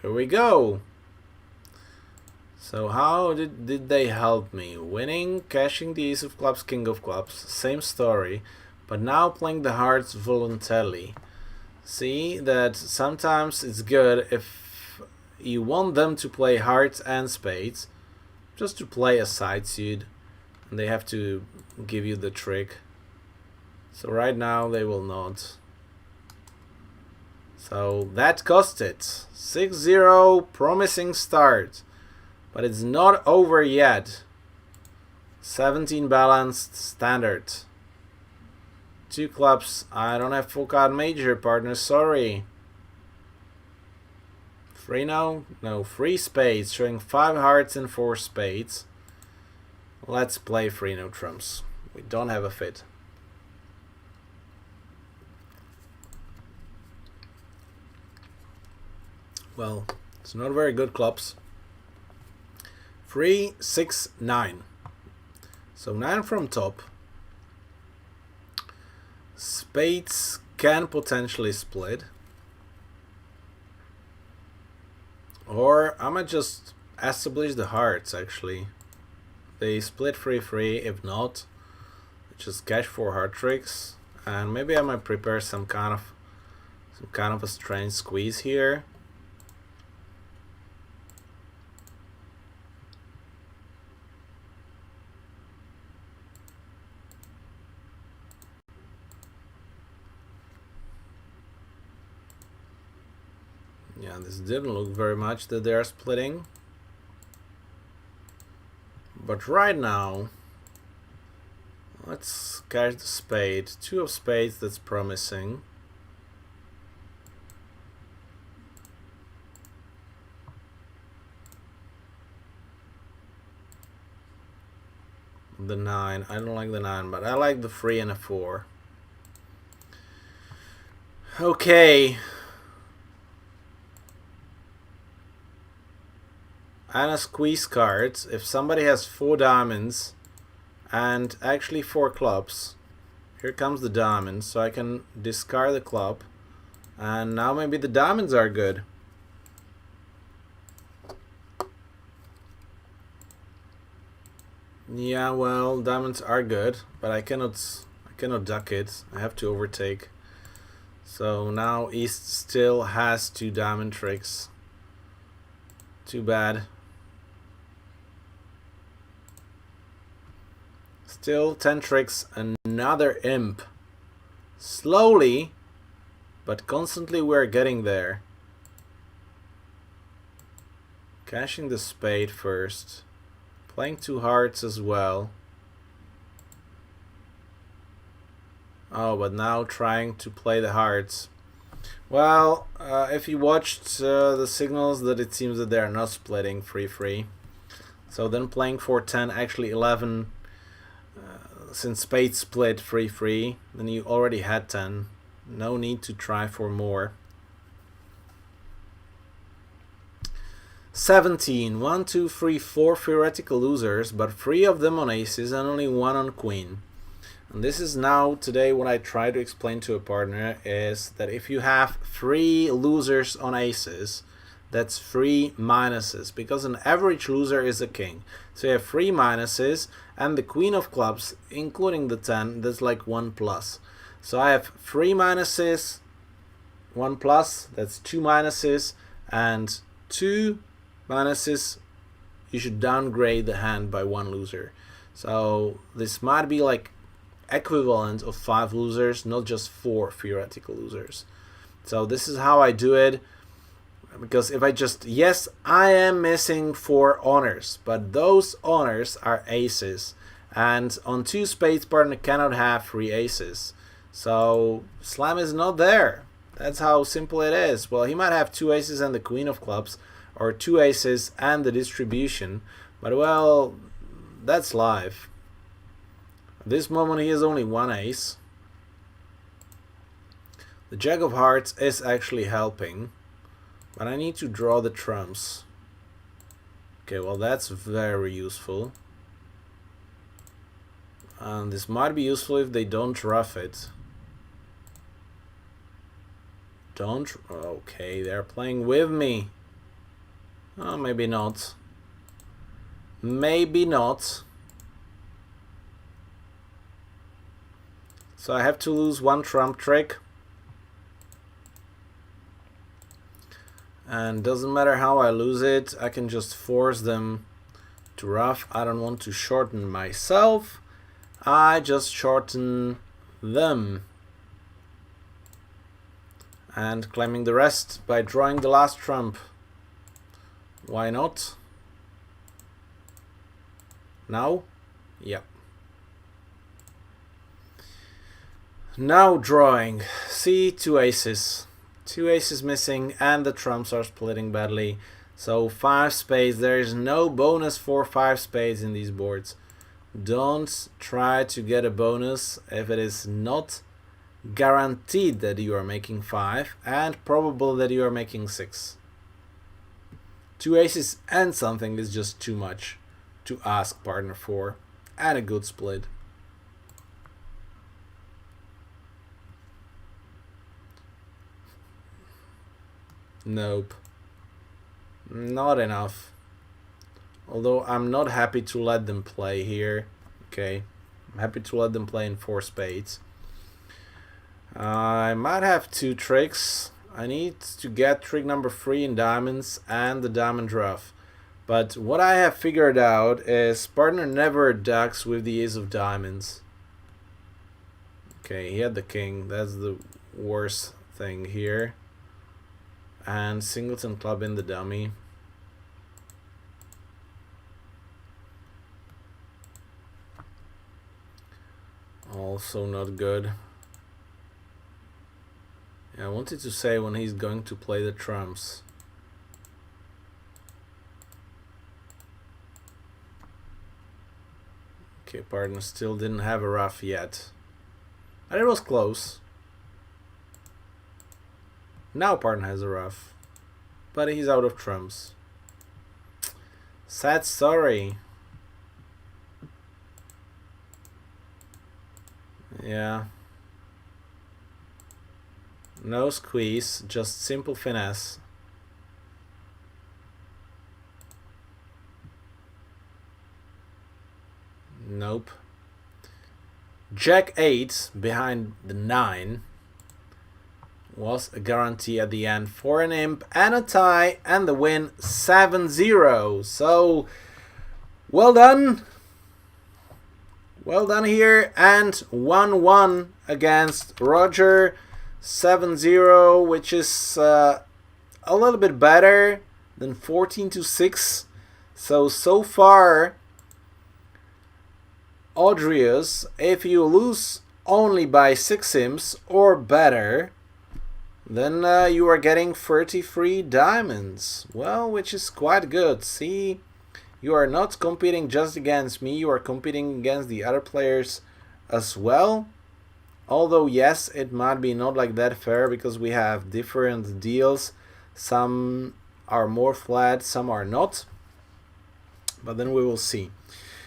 Here we go. So how did they help me? Winning, cashing the ace of clubs, king of clubs. Same story. But now playing the hearts voluntarily. See that sometimes it's good if you want them to play hearts and spades, just to play a side suit, and they have to give you the trick. So right now they will not. So that cost it. 6-0, promising start. But it's not over yet. 17 balanced, standard. 2 clubs. I don't have full card major, partner, sorry. 3 now? No, 3 spades, showing 5 hearts and 4 spades. Let's play 3 no trumps. We don't have a fit. Well, it's not very good clubs. 3, 6, 9. So 9 from top. Spades can potentially split. Or I might just establish the hearts actually. They split 3-3, if not, just cash 4 heart tricks. And maybe I might prepare some kind of a strange squeeze here. Yeah, this didn't look very much that they are splitting. But right now, let's cash the spade. 2 of spades, that's promising. The 9, I don't like the 9, but I like the 3 and a 4. Okay. And a squeeze card. If somebody has 4 diamonds and actually 4 clubs, here comes the diamond, so I can discard the club, and now maybe the diamonds are good. Yeah, well, diamonds are good, but I cannot duck it. I have to overtake. So now East still has 2 diamond tricks. Too bad. Still 10 tricks, another imp. Slowly, but constantly we're getting there. Cashing the spade first. Playing 2 hearts as well. Oh, but now trying to play the hearts. Well, if you watched the signals, that it seems that they are not splitting 3-3. So then playing 4-10, actually 11. Since spades split 3-3, then you already had 10. No need to try for more. 17. 1, 2, 3, 4 theoretical losers, but 3 of them on aces and only 1 on queen. And this is now today what I try to explain to a partner is that if you have 3 losers on aces, that's 3 minuses, because an average loser is a king. So you have 3 minuses, and the queen of clubs, including the 10, that's like 1 plus. So I have 3 minuses, 1 plus, that's 2 minuses, and 2 minuses, you should downgrade the hand by 1 loser. So this might be like equivalent of 5 losers, not just 4 theoretical losers. So this is how I do it. Because if I just, yes, I am missing 4 honors, but those honors are aces. And on 2 spades, partner cannot have 3 aces. So slam is not there. That's how simple it is. Well, he might have 2 aces and the queen of clubs, or 2 aces and the distribution. But well, that's life. At this moment, he has only 1 ace. The jack of hearts is actually helping. But I need to draw the trumps. Okay, well that's very useful. And this might be useful if they don't rough it. Don't... Okay, they're playing with me. Oh, maybe not. Maybe not. So I have to lose 1 trump trick. And doesn't matter how I lose it, I can just force them to rough. I don't want to shorten myself. I just shorten them. And claiming the rest by drawing the last trump. Why not? Now? Yeah. Now drawing. See, 2 aces. 2 aces missing and the trumps are splitting badly. So 5 spades. There is no bonus for 5 spades in these boards. Don't try to get a bonus if it is not guaranteed that you are making 5 and probable that you are making 6. 2 aces and something is just too much to ask partner for, and a good split. Nope. Not enough. Although I'm not happy to let them play here. Okay. I'm happy to let them play in 4 spades. I might have 2 tricks. I need to get trick number 3 in diamonds and the diamond ruff. But what I have figured out is partner never ducks with the ace of diamonds. Okay, he had the king. That's the worst thing here. And singleton club in the dummy. Also not good. Yeah, I wanted to say when he's going to play the trumps. Okay, partner still didn't have a ruff yet. But it was close. Now partner has a ruff. But he's out of trumps. Sad story. Yeah. No squeeze, just simple finesse. Nope. Jack 8 behind the 9 was a guarantee at the end for an imp and a tie, and the win 7-0. So, well done. Well done here, and 1-1 against Roger. 7-0, which is a little bit better than 14-6. So far, Audrius, if you lose only by 6 imps or better, then you are getting 33 diamonds. Well, which is quite good. See, you are not competing just against me, you are competing against the other players as well. Although, yes, it might be not like that fair because we have different deals. Some are more flat, some are not. But then we will see.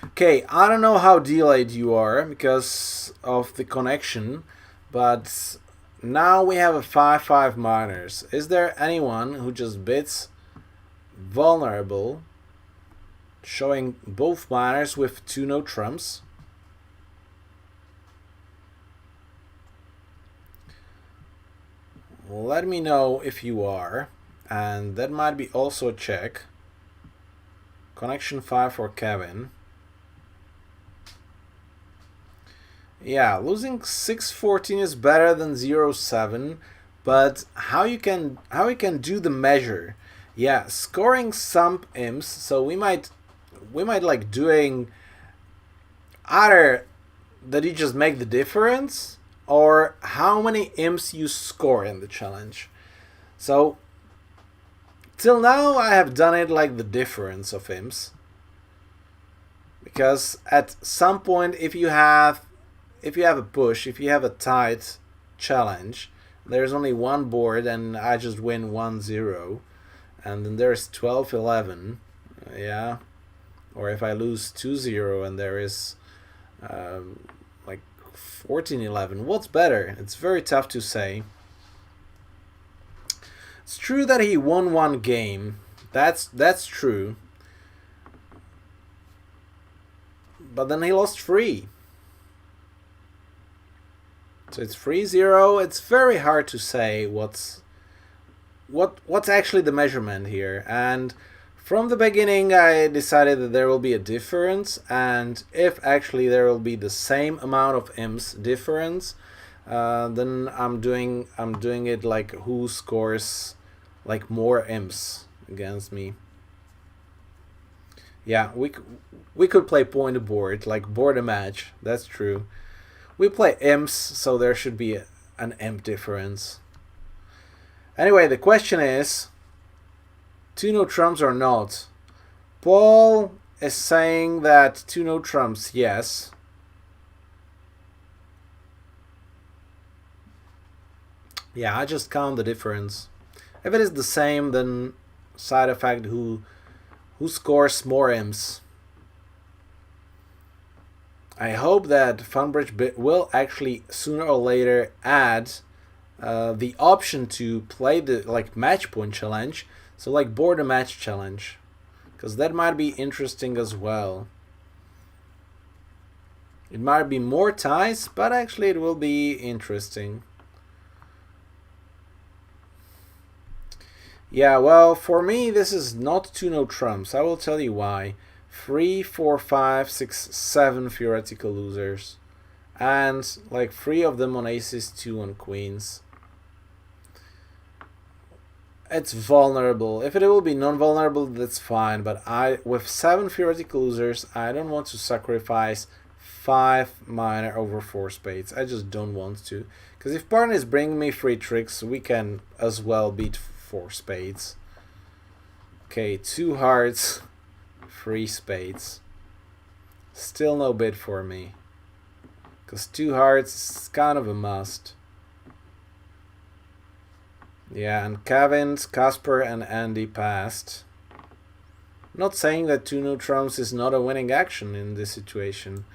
Okay, I don't know how delayed you are because of the connection, but now we have a 5-5 minors. Is there anyone who just bids vulnerable, showing both minors with 2 no trumps? Let me know if you are, and that might be also a check. Connection 5 for Kevin. Yeah, losing 6-14 is better than 0-7, but how you can do the measure? Yeah, scoring some imps. So we might like doing either that you just make the difference, or how many imps you score in the challenge. So till now I have done it like the difference of imps, because at some point if you have a push, if you have a tight challenge, there's only one board and I just win 1-0, and then there's 12-11, yeah, or if I lose 2-0 and there is like 14-11. What's better? It's very tough to say. It's true that he won one game. That's true. But then he lost 3. So it's 3-0. It's very hard to say what's actually the measurement here. And from the beginning I decided that there will be a difference, and if actually there will be the same amount of imps difference, then I'm doing it like who scores like more imps against me. Yeah, we could play point a board, like board a match. That's true. We play imps, so there should be an imp difference. Anyway, the question is, 2 no trumps or not? Paul is saying that 2 no trumps, yes. Yeah, I just count the difference. If it is the same, then side effect who scores more imps. I hope that Funbridge will actually sooner or later add the option to play the match point challenge, so like board a match challenge, because that might be interesting as well. It might be more ties, but actually it will be interesting. Yeah, well, for me this is not 2-no trumps. I will tell you why. 3, 4, 5, 6, 7 theoretical losers, and like 3 of them on aces, 2 on queens. It's vulnerable. If it will be non-vulnerable, that's fine, but with 7 theoretical losers, I don't want to sacrifice 5 minor over 4 spades. I just don't want to, because if partner is bringing me 3 tricks, we can as well beat 4 spades. Okay, 2 hearts, 3 spades. Still no bid for me, because 2 hearts is kind of a must. Yeah, and Casper and Andy passed. Not saying that 2-no trumps is not a winning action in this situation,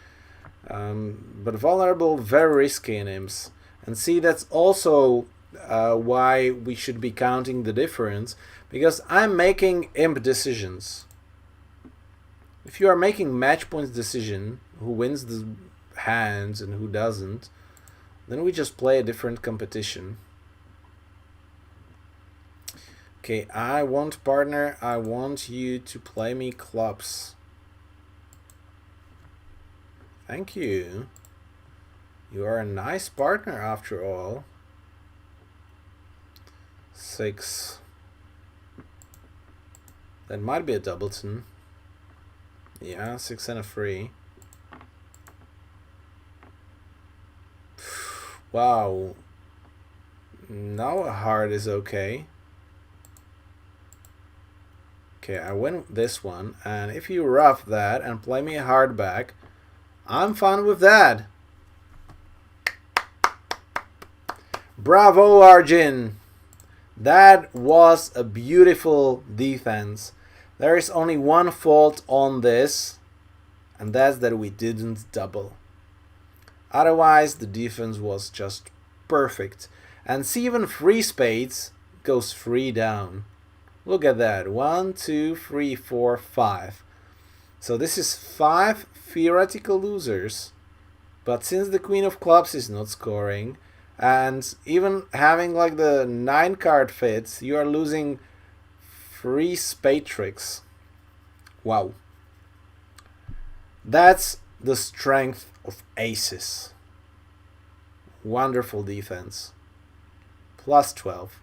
but vulnerable, very risky in imps. And see, that's also why we should be counting the difference, because I'm making imp decisions. If you are making match points decision, who wins the hands and who doesn't, then we just play a different competition. Okay, I want partner, I want you to play me clubs. Thank you. You are a nice partner after all. 6. That might be a doubleton. Yeah, 6 and a 3. Wow. Now a heart is okay. Okay, I win this one, and if you rough that and play me a hard back, I'm fine with that. Bravo, Arjun! That was a beautiful defense. There is only one fault on this, and that's that we didn't double. Otherwise, the defense was just perfect. And see, even 3 spades goes 3 down. Look at that. 1, 2, 3, 4, 5. So this is 5 theoretical losers. But since the Queen of Clubs is not scoring, and even having like the 9 card fits, you are losing 3 spade tricks. Wow. That's the strength of aces. Wonderful defense. Plus 12.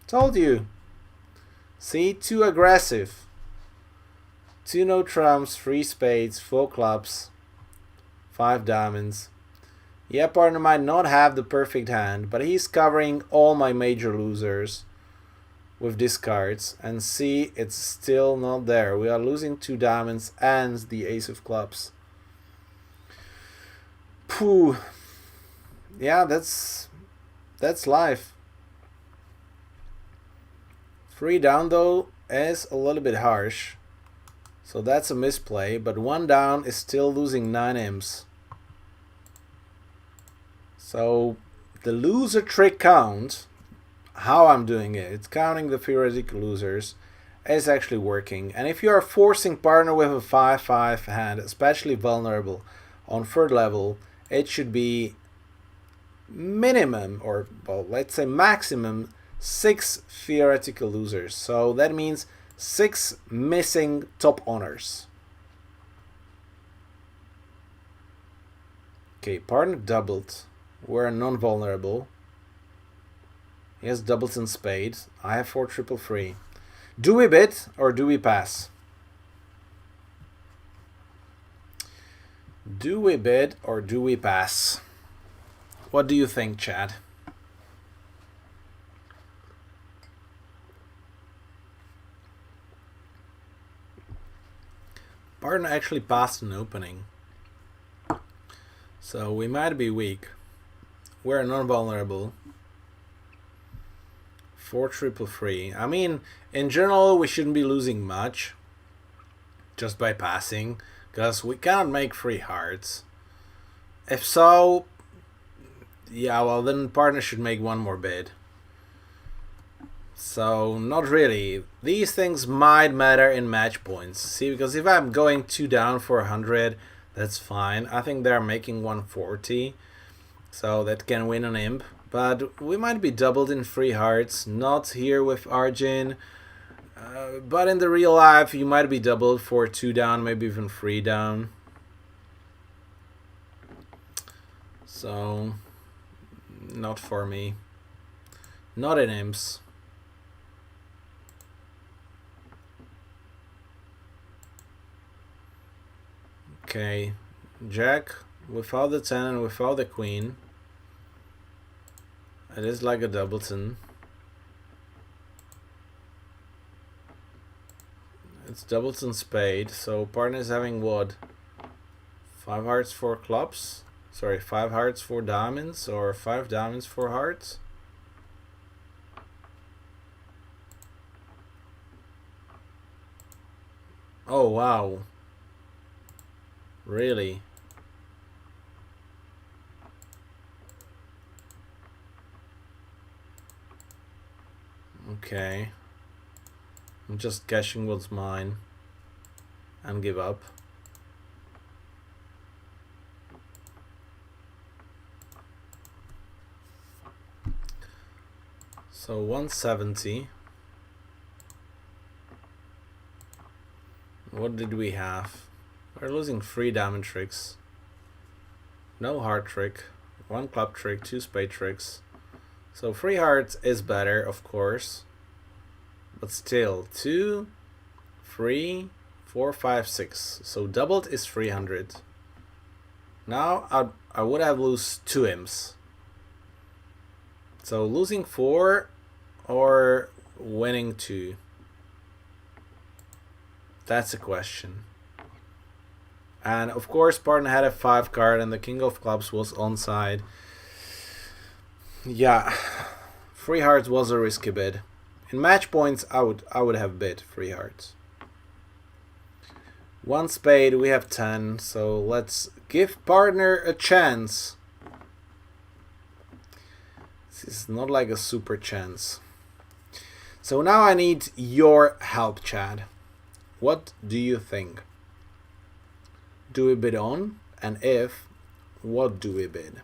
Told you. See, too aggressive. 2-no trumps, 3 spades, 4 clubs, 5 diamonds. Yeah, partner might not have the perfect hand, but he's covering all my major losers with discards. And see, it's still not there. We are losing 2 diamonds and the ace of clubs. Phew. Yeah, that's life. 3 down though is a little bit harsh, so that's a misplay, but 1 down is still losing 9 imps. So the loser trick count, how I'm doing it, it's counting the theoretical losers, is actually working. And if you are forcing partner with a 5-5 hand, especially vulnerable on 3rd level, it should be minimum, or well, let's say maximum, 6 theoretical losers. So that means 6 missing top honors. Okay, partner doubled. We're non-vulnerable. He has doubles and spades. I have 4 triple 3. Do we bid or do we pass? Do we bid or do we pass? What do you think, Chad? Partner actually passed an opening, so we might be weak. We're non-vulnerable. 4 triple free. I mean, in general, we shouldn't be losing much just by passing, because we cannot make free hearts. If so, yeah, well, then partner should make one more bid. So, not really. These things might matter in match points. See, because if I'm going 2 down for 100, that's fine. I think they're making 140, so that can win an imp. But we might be doubled in free hearts, not here with Arjun. But in the real life, you might be doubled for 2 down, maybe even 3 down. So, not for me. Not in imps. Okay, Jack without the 10 and without the queen. It is like a doubleton. It's doubleton spade, so partner is having what? 5 hearts, 4 clubs? Sorry, 5 hearts, 4 diamonds, or 5 diamonds, 4 hearts? Oh wow. Really? Okay. I'm just cashing what's mine and give up. So 170. What did we have? We're losing 3 diamond tricks. No heart trick. 1 club trick, 2 spade tricks. So 3 hearts is better, of course. But still, 2, 3, 4, 5, 6. So doubled is 300. Now I would have lost 2 imps. So losing 4 or winning 2? That's a question. And of course, partner had a 5 card and the king of clubs was onside. Yeah, 3 hearts was a risky bid. In match points, I would have bid 3 hearts. 1 spade, we have 10, so let's give partner a chance. This is not like a super chance. So now I need your help, Chad. What do you think? Do we bid on? And if, what do we bid?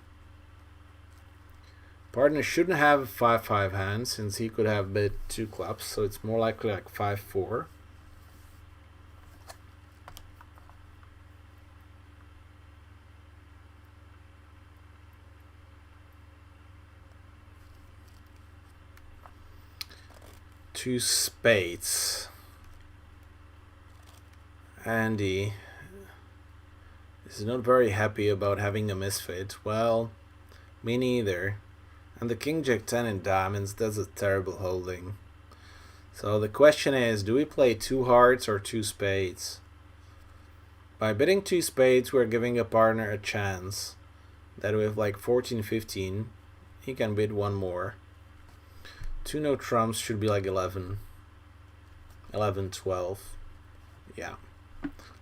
Partner shouldn't have 5-5 hands since he could have bid 2 clubs, so it's more likely like 5-4. Two spades. Andy is not very happy about having a misfit. Well, me neither. And the king jack 10 in diamonds, that's a terrible holding. So the question is, do we play 2 hearts or 2 spades? By bidding 2 spades, we're giving a partner a chance that with like 14-15, he can bid 1 more. 2 no trumps should be like 11. 11-12. Yeah.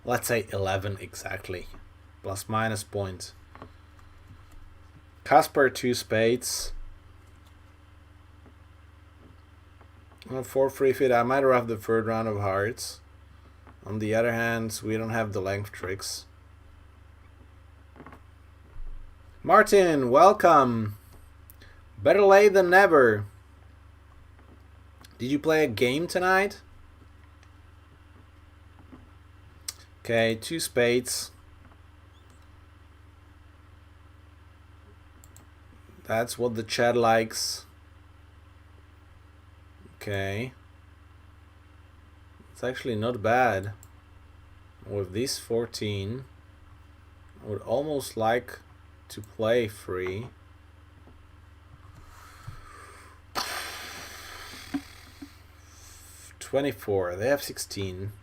Let's say 11 exactly. Plus minus point. Casper 2 spades. 4 free fit. I might have the 3rd round of hearts. On the other hand, we don't have the length tricks. Martin, welcome. Better late than never. Did you play a game tonight? Okay, 2 spades. That's what the chat likes. Okay. It's actually not bad. With these 14, I would almost like to play free. $24. They have 16.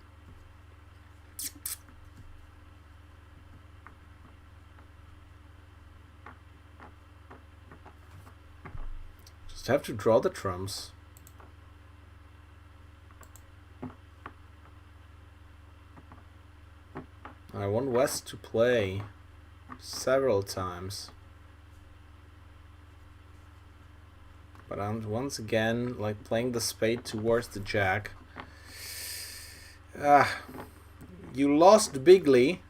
Just have to draw the trumps. want West to play several times. But I'm once again like playing the spade towards the jack. You lost bigly.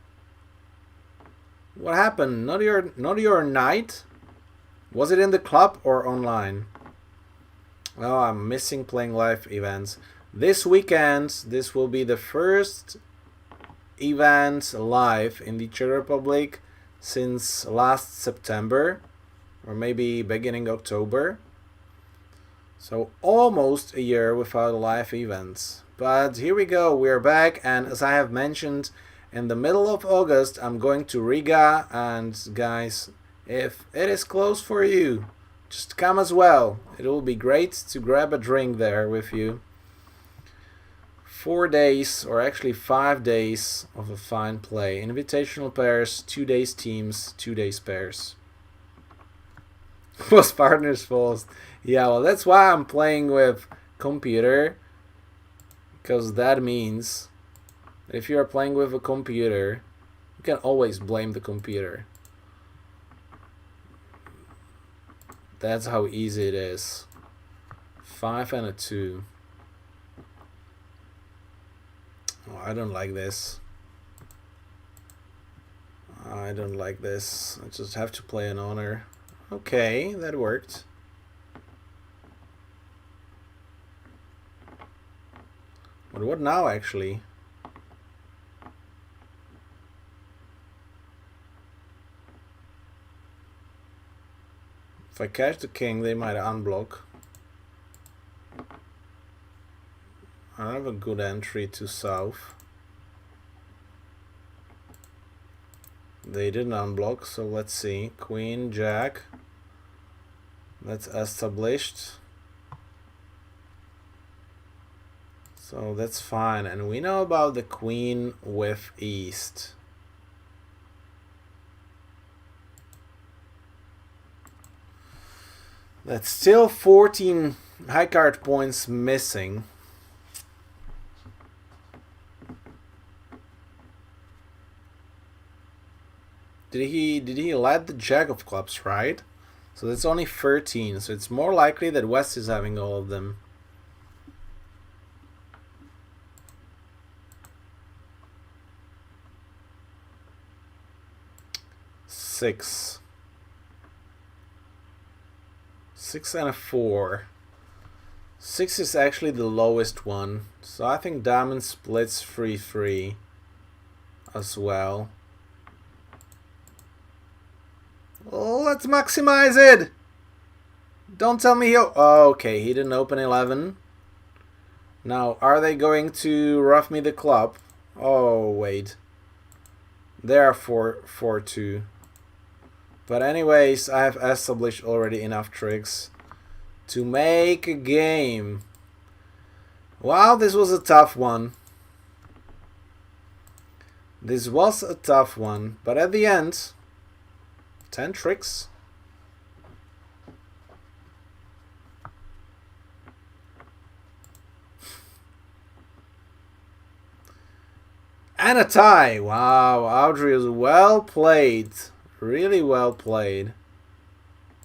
What happened? Not your knight? Was it in the club or online? Oh, I'm missing playing live events. This weekend, this will be the first event live in the Czech Republic since last September, or maybe beginning October. So almost a year without live events. But here we go, we're back, and as I have mentioned, in the middle of August I'm going to Riga, and guys, if it is close for you, just come as well. It will be great to grab a drink there with you. 4 days, or actually 5 days of a fine play. Invitational pairs, 2 days teams, 2 days pairs. Was partners false? Yeah, well, that's why I'm playing with computer, because that means if you are playing with a computer, you can always blame the computer. That's how easy it is. 5 and a 2. Oh, I don't like this. I don't like this. I just have to play an honor. Okay, that worked. But what now, actually? If I catch the king, they might unblock. I have a good entry to south. They didn't unblock, so let's see. Queen, jack. That's established. So that's fine. And we know about the queen with east. That's still 14 high card points missing. Did he let the jack of clubs, right? So that's only 13, so it's more likely that West is having all of them. Six and a 4. 6 is actually the lowest one, so I think diamond splits 3-3 as well. Let's maximize it. Don't tell me oh, okay, he didn't open 11. Now, are they going to rough me the club? Oh, wait. They are 4-2. But anyways, I have established already enough tricks to make a game. Wow, this was a tough one. This was a tough one, but at the end, 10 tricks. And a tie. Wow, Audrey is well played. Really well played.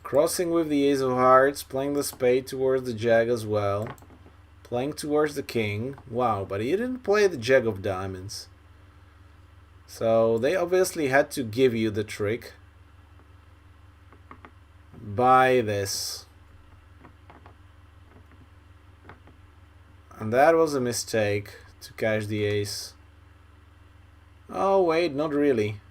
Crossing with the ace of hearts, playing the spade towards the jack as well. Playing towards the king. Wow, but he didn't play the jack of diamonds. So they obviously had to give you the trick. By this. And that was a mistake to cash the ace. Oh wait, not really.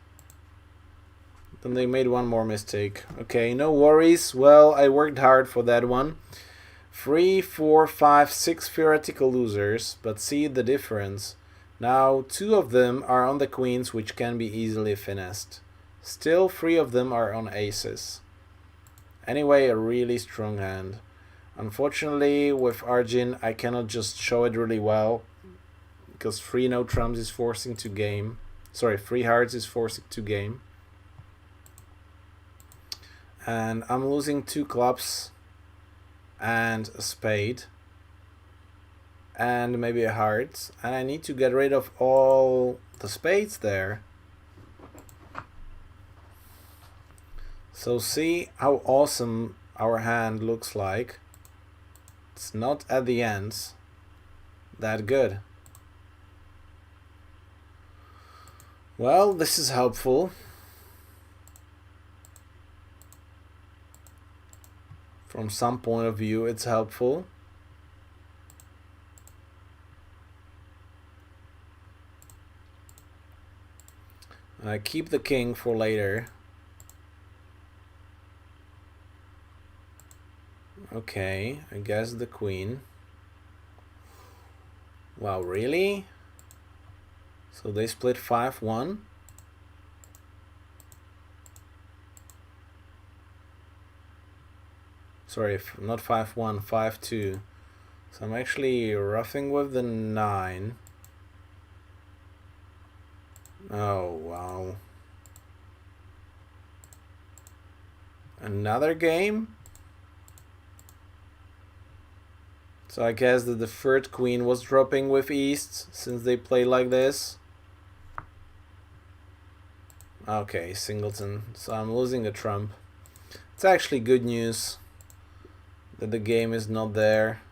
Then they made one more mistake. Okay, no worries. Well, I worked hard for that one. 3, 4, 5, 6 theoretical losers, but see the difference. Now, 2 of them are on the queens, which can be easily finessed. Still, 3 of them are on aces. Anyway, a really strong hand. Unfortunately, with Arjun, I cannot just show it really well, because 3 no trumps is forcing to game. Sorry, 3 hearts is forcing to game. And I'm losing 2 clubs and a spade and maybe a heart, and I need to get rid of all the spades there. So see how awesome our hand looks like. It's not at the ends that good. Well, this is helpful. From some point of view, it's helpful. I keep the king for later. Okay, I guess the queen. Wow, really? So they split 5-1. Sorry, not 5-1, 5-2. So I'm actually roughing with the 9. Oh, wow. Another game? So I guess that the third queen was dropping with East, since they play like this. Okay, singleton. So I'm losing a trump. It's actually good news that the game is not there.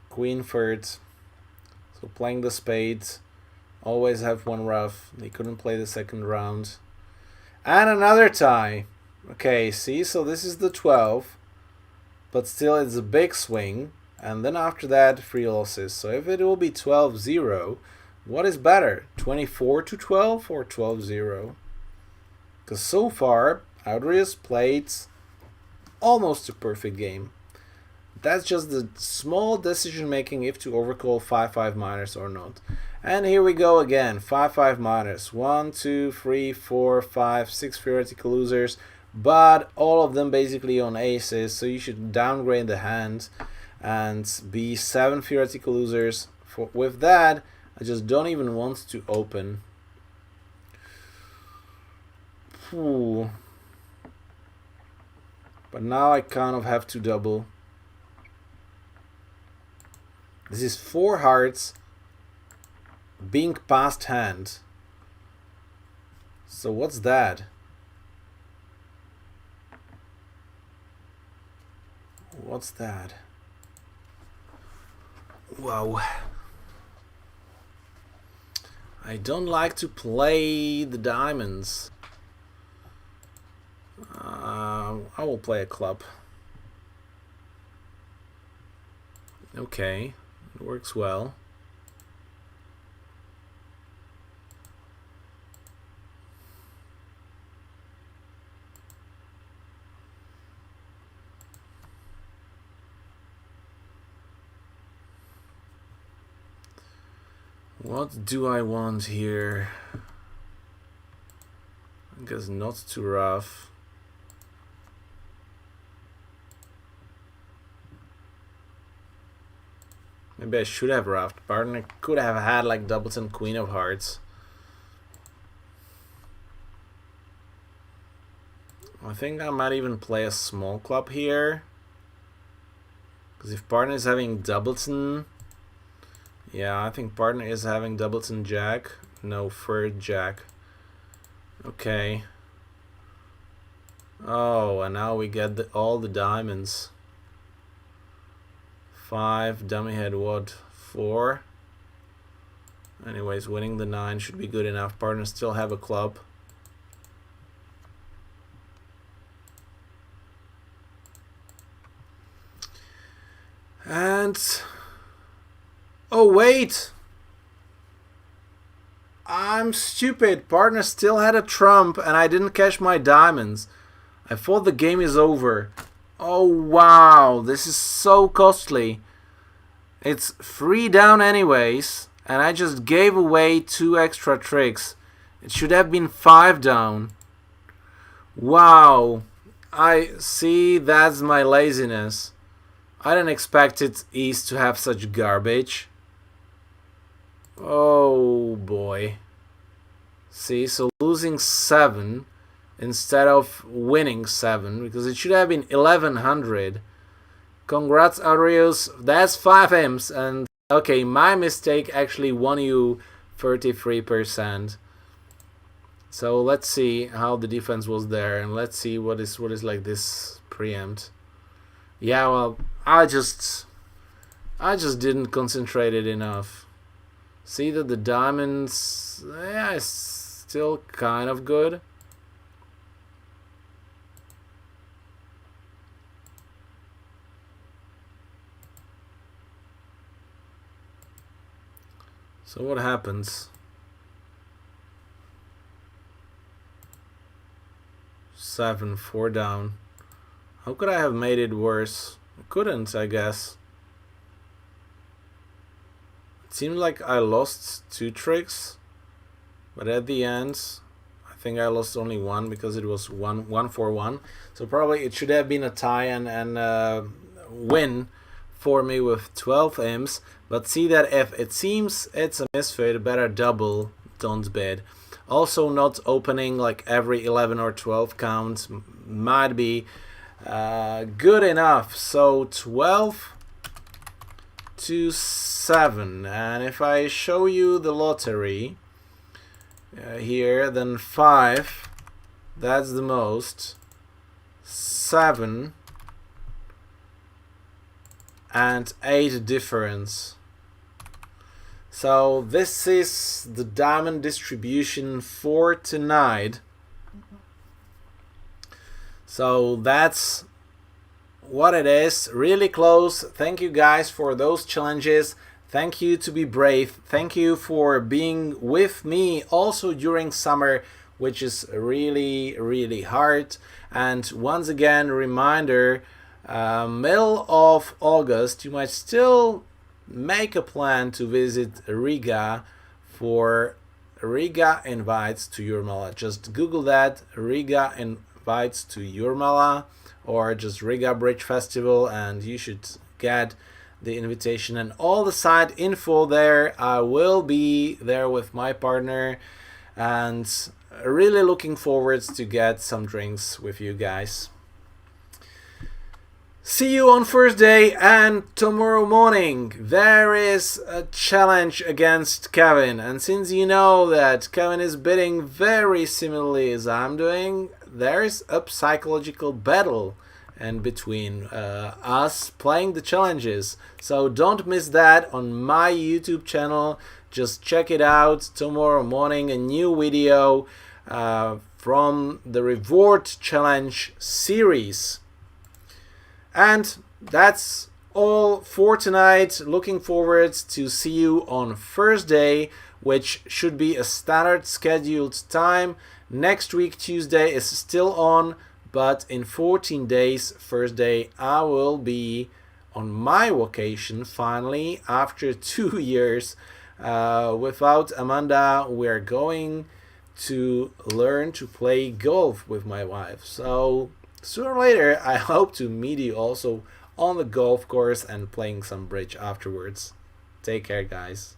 Queen third. So playing the spades. Always have one rough. They couldn't play the second round. And another tie. Okay, see, so this is the 12. But still it's a big swing. And then after that, 3 losses. So if it will be 12-0, what is better? 24-12 or 12-0? Because so far, Adrius played almost a perfect game. That's just the small decision making if to overcall 5-5 minors or not. And here we go again, 5-5 minors. 1, 2, 3, 4, 5, 6 theoretical losers, but all of them basically on aces, so you should downgrade the hand and be 7 theoretical losers. With that, I just don't even want to open. Ooh. But now I kind of have to double. This is 4 hearts being passed hand. So what's that? What's that? Wow. I don't like to play the diamonds. I will play a club. Okay, it works well. What do I want here? I guess not too rough. Maybe I should have roughed. Partner could have had like doubleton queen of hearts. I think I might even play a small club here. Because if partner is having doubleton... Yeah, I think partner is having doubleton jack. No, third jack. Okay. Oh, and now we get all the diamonds. 5, dummy head what? 4. Anyways, winning the 9 should be good enough. Partners still have a club. And... oh, wait! I'm stupid. Partner still had a trump and I didn't cash my diamonds. I thought the game is over. Oh, wow. This is so costly. It's 3 down anyways. And I just gave away 2 extra tricks. It should have been 5 down. Wow. I see, that's my laziness. I didn't expect it East to have such garbage. Oh boy. See, so losing 7 instead of winning 7, because it should have been 1100. Congrats, Arius. That's 5 M's. And okay, my mistake actually won you 33%. So let's see how the defense was there, and let's see what is like this preempt. Yeah, well, I just didn't concentrate it enough. See that the diamonds, yeah, is still kind of good. So what happens? 7, 4 down. How could I have made it worse? I couldn't, I guess. It seemed like I lost 2 tricks, but at the end, I think I lost only 1 because it was 1 for 1. So probably it should have been a tie and win for me with 12 M's. But see that if it seems it's a misfit, better double, don't bid. Also, not opening like every 11 or 12 count might be good enough. So 12 to 7, and if I show you the lottery here, then 5, that's the most, 7 and 8 difference. So this is the diamond distribution for tonight. So that's what it is. Really close. Thank you guys for those challenges. Thank you to be brave. Thank you for being with me also during summer, which is really hard. And once again, reminder, middle of August, you might still make a plan to visit Riga for Riga Invites to Jurmala. Just Google that, Riga Invites to Jurmala, or just Riga Bridge Festival, and you should get the invitation and all the site info there. I will be there with my partner, and really looking forward to get some drinks with you guys. See you on Thursday, and tomorrow morning there is a challenge against Kevin, and since you know that Kevin is bidding very similarly as I'm doing, there is a psychological battle in between us playing the challenges. So don't miss that on my YouTube channel. Just check it out tomorrow morning, a new video from the reward challenge series. And that's all for tonight. Looking forward to see you on Thursday, which should be a standard scheduled time. Next week Tuesday is still on, but in 14 days Thursday I will be on my vacation finally after 2 years without Amanda. We're going to learn to play golf with my wife. So sooner or later, I hope to meet you also on the golf course and playing some bridge afterwards. Take care, guys.